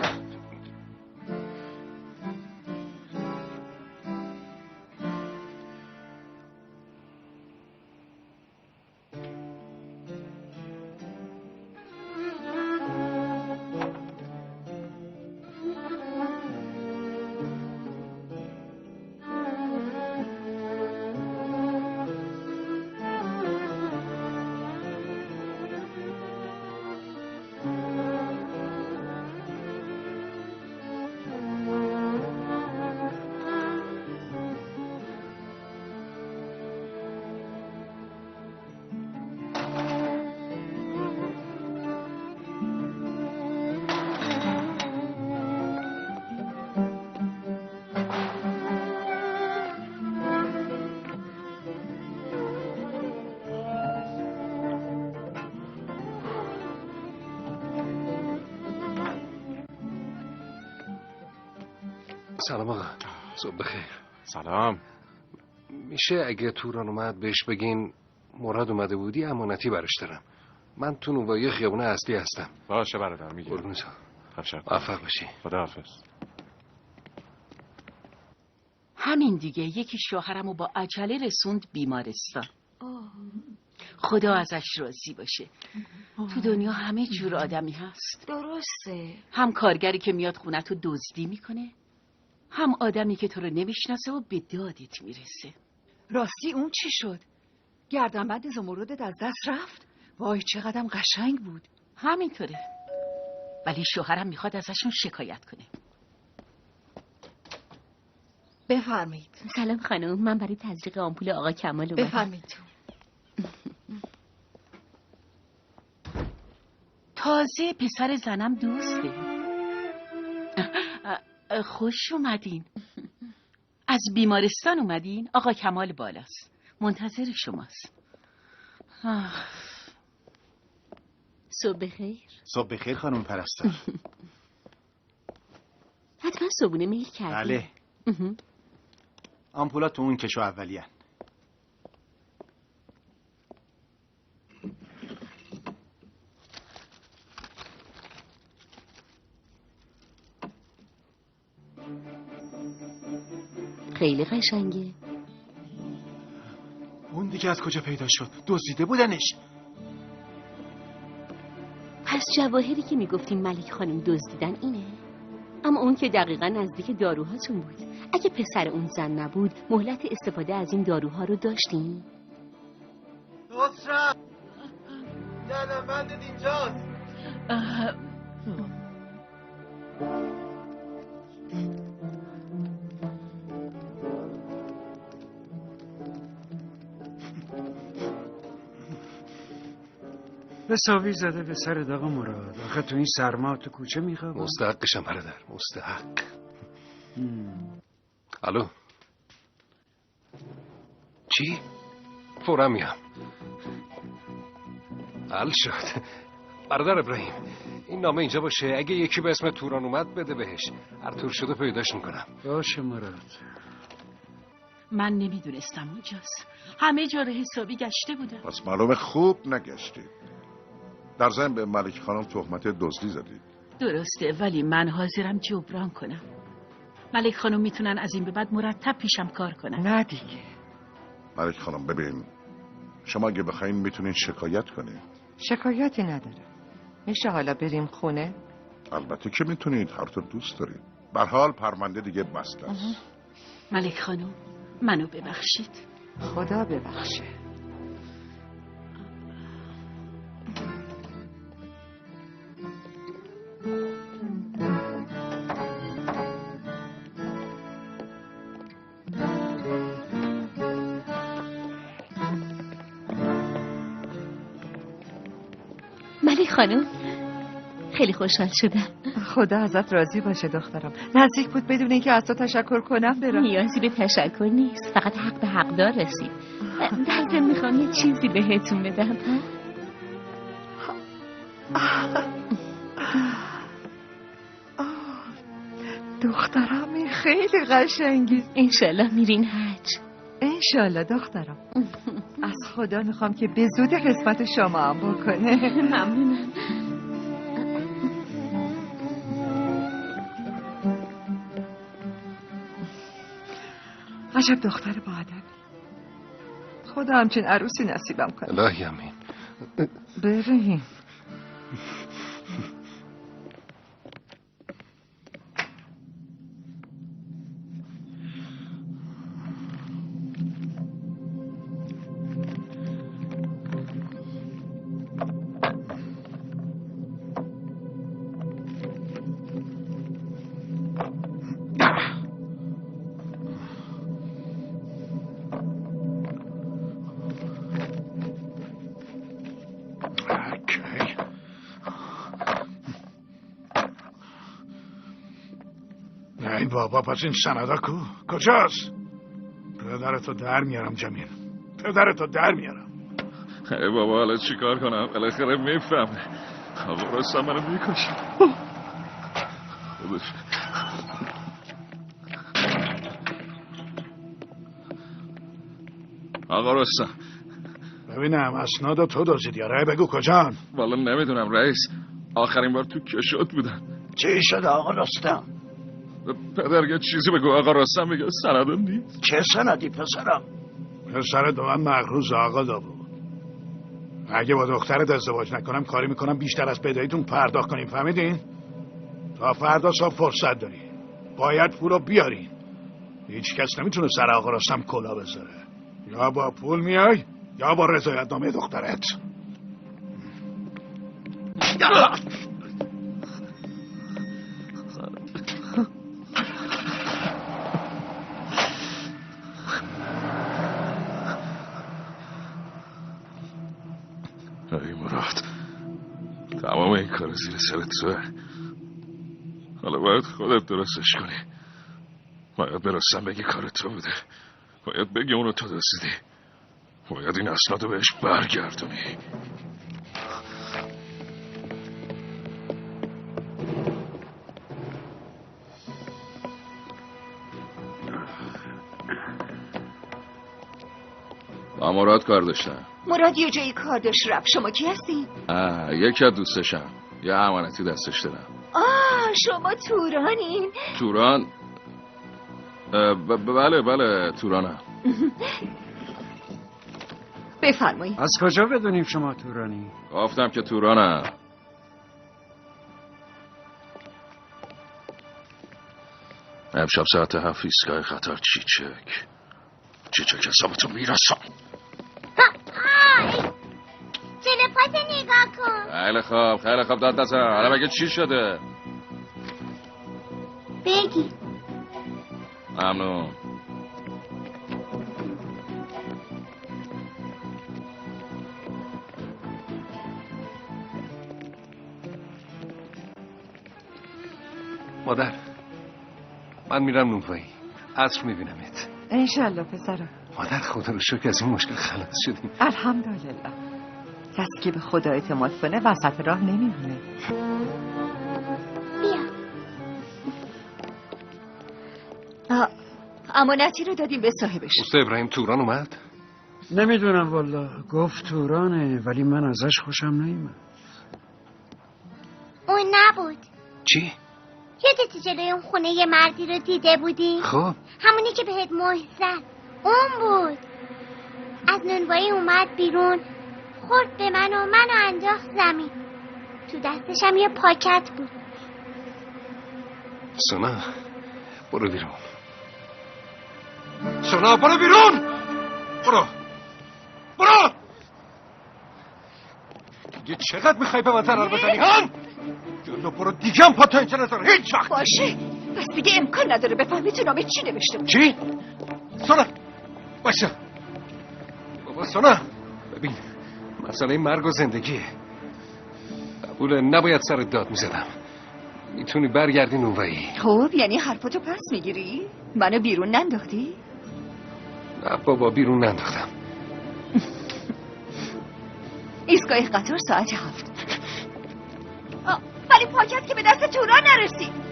سلام آقا، صبح بخیر. سلام. میشه اگه توران اومد بهش بگین مراد اومده بودی امانتی برش دارم. من تو نونوایی خیابون اصلی هستم. باشه برادر، میگم. قربونت. موفق باشی. خداحافظ. همین دیگه، یکی شوهرمو با عجله رسوند بیمارستان. خدا ازش راضی باشه. تو دنیا همه جور آدمی هست. درسته. هم کارگری که میاد خونت رو دزدی میکنه، هم آدمی که تو رو نمیشناسه و به دادت میرسه. راستی اون چی شد؟ گردنبند زمردت از دست رفت؟ وای چقدرم قشنگ بود. همینطوره، ولی شوهرم میخواد ازشون شکایت کنه. بفرمایید. سلام خانم، من برای تزریق آمپول آقا کمال اومدم. بفرمایید. تازه پسر زنم دوسته. خوش اومدین. از بیمارستان اومدین؟ آقا کمال بالاست، منتظر شماست. صبح بخیر. صبح بخیر خانم پرستار. حتما صبونه میل کردی. بله. آمپولات تو اون کشو اولیان. خیلی قشنگه. اون دیگه از کجا پیدا شد؟ دزدیده بودنش. پس جواهری که میگفتیم ملک خانم دزدیدن اینه؟ اما اون که دقیقا نزدیک داروهاتون بود. اگه پسر اون زن نبود مهلت استفاده از این داروها رو داشتیم؟ نصرت گردنبندت اینجاست. حسابی زده به سر آقا مراد. آخه تو این سرما تو کوچه میخواب. مستحقشم برادر، مستحق. الو چی؟ فورا میام. حل شد. برادر ابراهیم این نامه اینجا باشه، اگه یکی به اسم توران اومد بده بهش، هر طور شده پیداش میکنم. باشه مراد. من نمیدونستم اونجاست، همه جا رو حسابی گشته بودم. پس معلومه خوب نگشتید. در ضمن به ملک خانم تهمت دزدی زدید. درسته، ولی من حاضرم جبران کنم. ملک خانم میتونن از این به بعد مرتب پیشم کار کنن. نه دیگه. ملک خانم ببین، شما اگه بخواین میتونین شکایت کنید. شکایتی نداره. میشه حالا بریم خونه؟ البته که میتونید، هر طور دوست دارید. به هر حال پرونده دیگه بسته است. ملک خانم منو ببخشید. خدا ببخشه. ملک خانم خیلی خوشحال شدم. خدا ازت راضی باشه دخترم. نزدیک بود بدون اینکه از تو تشکر کنم برم. نیازی به تشکر نیست، فقط حق به حقدار رسید. در ضمن میخوام یه چیزی بهتون بدم. دخترم این خیلی قشنگی. انشالله میرین حج. انشالله دخترم. از خدا میخوام که به زودی قسمت شما هم بکنه. ممنونم. عجب دختر با ادبی. خدا همچین عروسی نصیبم کنه. الهی امین. بریم. ای بابا، پس این سندا کجاست؟ پدرتو در میارم جمیل، پدرتو در میارم. ای بابا حالا چی کار کنم؟ بالاخره میفهمه. آقا راستم منو میکشه. آقا رستم. ببینم اسناد تو دزدیدی آره بگو کجان؟ والا نمیدونم رئیس، آخرین بار تو کشوت بودن. چی شده آقا رستم؟ پدر یه چیزی بگو آقا رستم میگه سندم نیست. چه سندی پسرم؟ پسرت به من مغروز آقا دابود. اگه با دخترت ازدواج نکنم کاری میکنم بیشتر از بدهیتون پرداخت کنیم، فهمیدین؟ تا فردا صبح فرصت داری، باید پولو بیارین. هیچ کس نمیتونه سر آقا رستم کلا بذاره. یا با پول میای یا با رضایت نامه دخترت. ای مراد، تمام این کار زیر سرت توه. حالا باید خودت درستش کنی. باید برستم بگی کار تو بوده. باید بگی اونو تو دزدیدی. باید این اسنادو بهش برگردونی. با مراد کار داشتم. مراد یه جایی کار داشت رفت. شما کی هستین؟ یکی از دوستشم، یه امانتی دستش دارم. شما تورانین؟ توران؟ بله تورانم. بفرمایید. از کجا بدونیم شما تورانی؟ گفتم که تورانم. امشب ساعت 7 ایستگاه قطار چیچک حسابتو میرسم. تلپات نگاه کن. خیلی خوب داد نزن. حالا بگه چی شده؟ بگی. ممنون. مادر، من میرم نونوایی. عصر میبینمت. انشالله پسرم. مادر خدا رو شکر از این مشکل خلاص شدیم. الحمدلله. کسی که به خدا اعتماد کنه وسط راه نمیمونه. بیا. امانتی رو دادیم به صاحبش. استاد ابراهیم توران اومد؟ نمیدونم والا. گفت تورانه ولی من ازش خوشم نیومد. اون نبود. چی؟ یادتی جلوی اون خونه یه مردی رو دیده بودی؟ خب همونی که بهت مهر زد اون بود. از نونوایی اومد بیرون، خورد به من و منو انداخت زمین. تو دستش هم یه پاکت بود. سونا برو بیرون. سونا برو بیرون. برو دیگه چقدر میخوای به من ضرر بزنی هان؟ جلو برو دیگه هم پا اینجا نذار هیچ وقت. باشه پس دیگه امکان نداره بفهمی تو نامه چی نوشته بود. چی؟ سونا باشه بابا. سونا ببین مسئله مرگ و زندگیه. قبوله نباید سرت داد میزدم. میتونی برگردی نونوایی. خب یعنی حرفاتو پس میگیری؟ منو بیرون ننداختی؟ نه بابا بیرون ننداختم. ایستگاه قطار ساعت 7. ولی پاکت که به دست توران نرسید.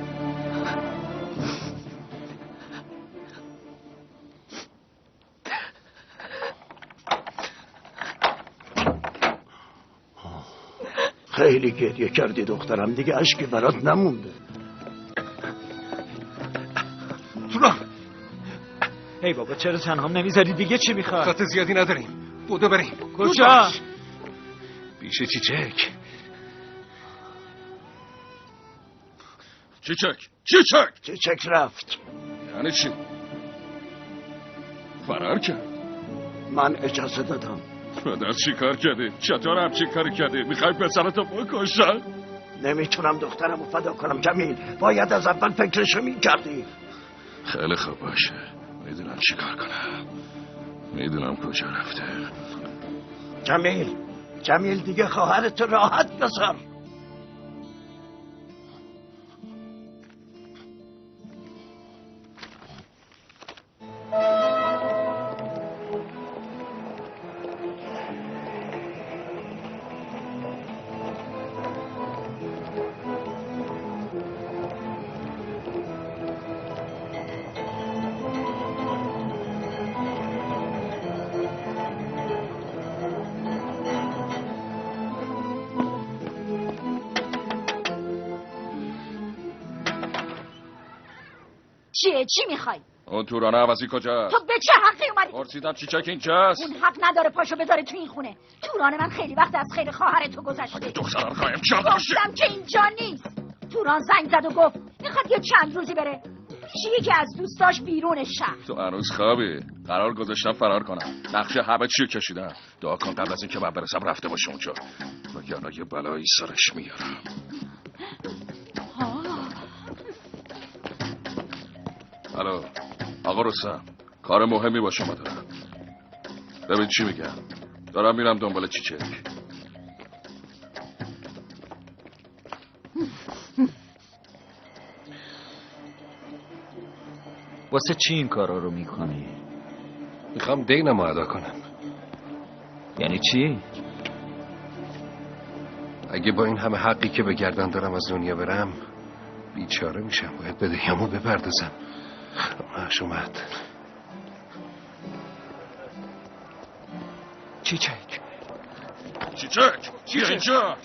خیلی گریه کردی دخترم، دیگه اشکی برات نمونده. توران ای بابا چرا تنهام نمیذاری؟ دیگه چی میخواد؟ وقت زیادی نداریم. بودو بریم. کجا؟ پیش چیچک. چیچک رفت. یعنی چی؟ فرار کرد؟ من اجازه دادم. پدر چی کار کردی؟ چطور هم چی کاری کردی؟ میخوای پسرتو بکشن؟ نمیتونم دخترمو فدا کنم جمیل. باید از اول فکرشو میکردی. خیلی خوب باشه. میدونم چی کار کنم. میدونم کجا رفته. جمیل دیگه خواهرت راحت بذار. چیه؟ چی میخوای؟ اون تورانه عوضی کجاست؟ تو به چه حقی اومدی؟ پرسیدم چیچک اینجاست. اون حق نداره پاشو بذاره تو این خونه. توران من خیلی وقت از خیر خواهر تو گذشته. دخترم قایم کرده باشه. گفتم که اینجا نیست. توران زنگ زد و گفت میخواد یه چند روزی بره پیش یکی از دوستاش بیرون شهر. تو هنوز خوابی؟ قرار گذاشتم فرار کنم. نقشه همه چی کشیدم. دعا کن قبل از اینکه من برسم رفته باشه اونجا، وگرنه یه بلایی سرش میارم. الو آقا رستم، کار مهمی با شما دارم. ببین چی میگم. دارم میرم دنبال چیچک. واسه چی این کارا رو میکنی؟ میخوام دینمو ادا کنم. یعنی چی؟ اگه با این همه حقی که به گردن دارم از دنیا برم بیچاره میشم. باید بدهیامو بپردازم. ماش اومد. چیچک بیا اینجا.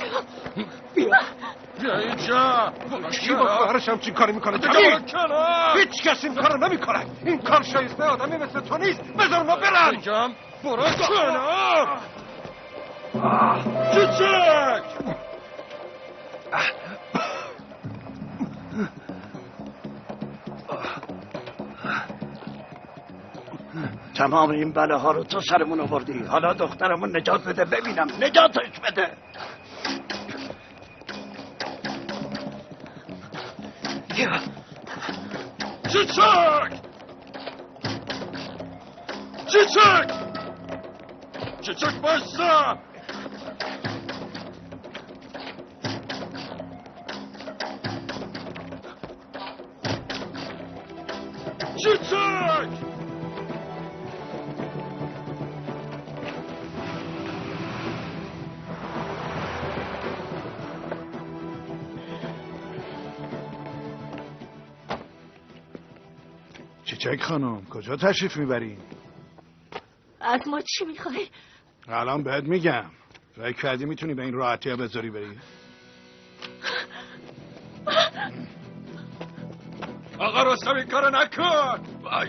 بیا اینجا. کی با خواهرشم چی کاری میکنه؟ جمیل هیچ کس این کارو نمیکنه. این کار شایسته آدمی مثل تو نیست. بذار ما برن. میگم برو کنار. چیچک تمام این بلاها رو تو سرمون آوردی. حالا دخترمون نجات بده ببینم. نجاتش بده. چیچک چیچک چیچک بایستا. چیچک چیچک خانم کجا تشریف میبرین؟ از ما چی میخوای؟ الان بهت میگم. فکر کردی میتونی به این راحتی ها بذاری بری؟ آقا رستم این کارو نکن. وای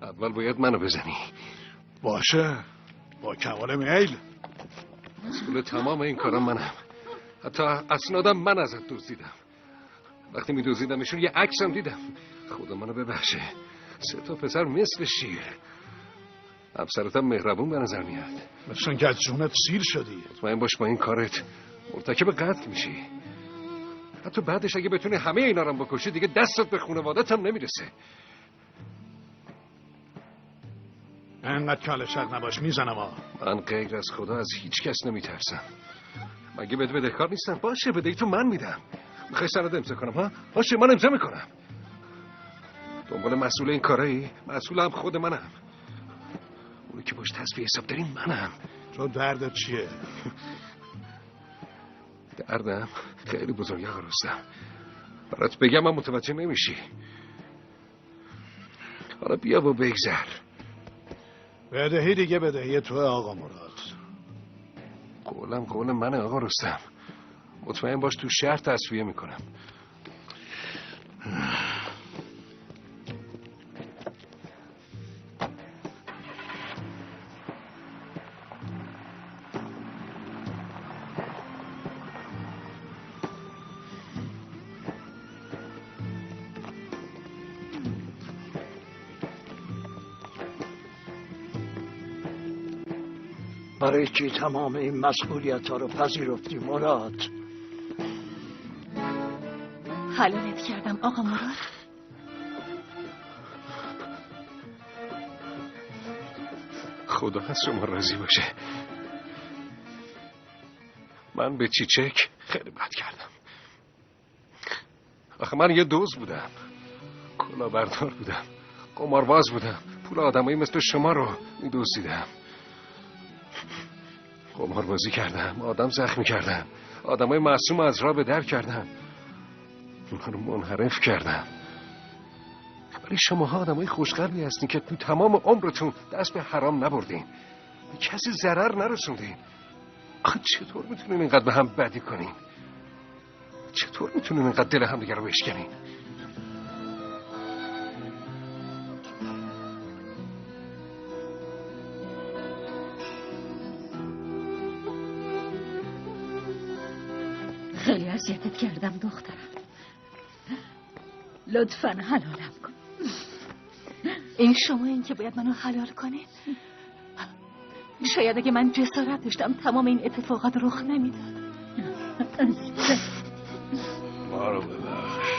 اول باید منو بزنی. باشه با کمال میل. مسئول تمام این کارا منم. حتی اسنادم من ازت دزدیدم. وقتی میدزدیدمشون یه عکسم دیدم. خدا منو ببخشه. 3 پسر مثل شیر. همسرتم مهربون به نظر میاد. مثل که از جونت سیر شدی. مطمئن باش با این کارت مرتکب قتل میشی. حتی بعدش اگه بتونی همه اینا رو بکشی دیگه دستت به خانواده‌ت هم نمیرسه. انقدر کال شق نباش میزنم. من غیر از خدا از هیچ کس نمیترسم. مگه بده بدهکار نیستم؟ باشه بدهی تو من میدم. میخوای سند امضا کنم ها؟ باشه من امضا میکنم. دنبال مسئول این کارایی؟ مسئولم خود منم. اونی که باش تصفیه حساب داریم منم. تو دردت چیه؟ دردم خیلی بزرگه آقا رستم. برات بگم من متوجه نمیشی. حالا بیا و بگذر. بدهی دیگه بدهی تو آقا مراد. قولم قول منه آقا رستم. مطمئن باش تو شهر تصفیه میکنم. برای چی تمام این مسئولیت ها رو پذیرفتی مراد؟ حلالت کردم آقا مراد. خدا از شما راضی باشه. من به چیچک خیلی بد کردم. آخه من یه دوز بودم، کلاهبردار بودم، قمارباز بودم، پول آدمایی مثل شما رو می‌دزدیدم. قماربازی کردم، آدم زخمی کردم، آدمای معصوم از راه به در کردم، اونا رو منحرف کردم. ولی شماها آدمای خوشقلبی هستین که تو تمام عمرتون دست به حرام نبردین. کسی ضرر نرسوندین. آخه چطور میتونین اینقدر به هم بدی کنین؟ چطور میتونین اینقدر دل هم دیگه رو بشکنین؟ خیلی اذیتت کردم دخترم. لطفاً حلالم کن. این شما این که باید منو حلال کنین؟ شاید اگه من جسارت داشتم تمام این اتفاقات رخ نمیداد. ما رو ببخش.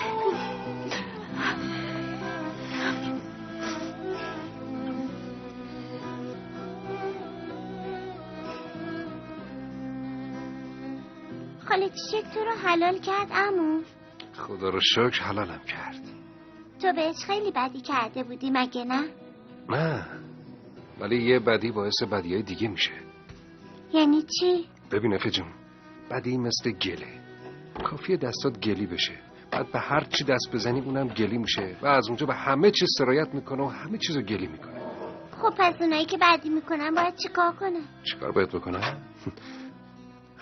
خاله چیچک تو رو حلال کرد عمو؟ خدا رو شکر حلالم کرد. تو بهش خیلی بدی کرده بودی مگه نه؟ نه، ولی یه بدی باعث بدیای دیگه میشه. یعنی چی؟ ببین افه جون، بدی مثل گله. کافیه دستات گلی بشه، بعد به هر چی دست بزنی اونم گلی میشه و از اونجا به همه چیز سرایت میکنه و همه چیزو گلی میکنه. خب پس اونایی که بدی میکنن باید چیکار کنن؟ چیکار باید بکنن؟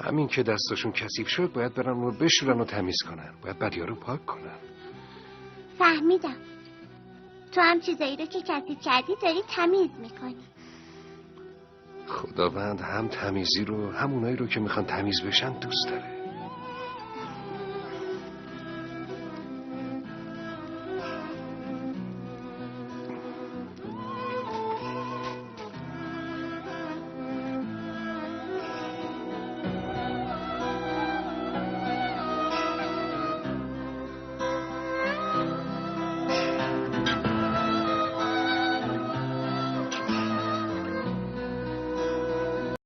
همین که دستاشون کثیف شد باید برن اونو بشورن و تمیز کنن. باید بدی‌ها رو پاک کنن. فهمیدم. تو هم چیزایی رو که کثیف کردی داری تمیز میکنی. خداوند هم تمیزی رو هم اونایی رو که میخوان تمیز بشن دوست داره.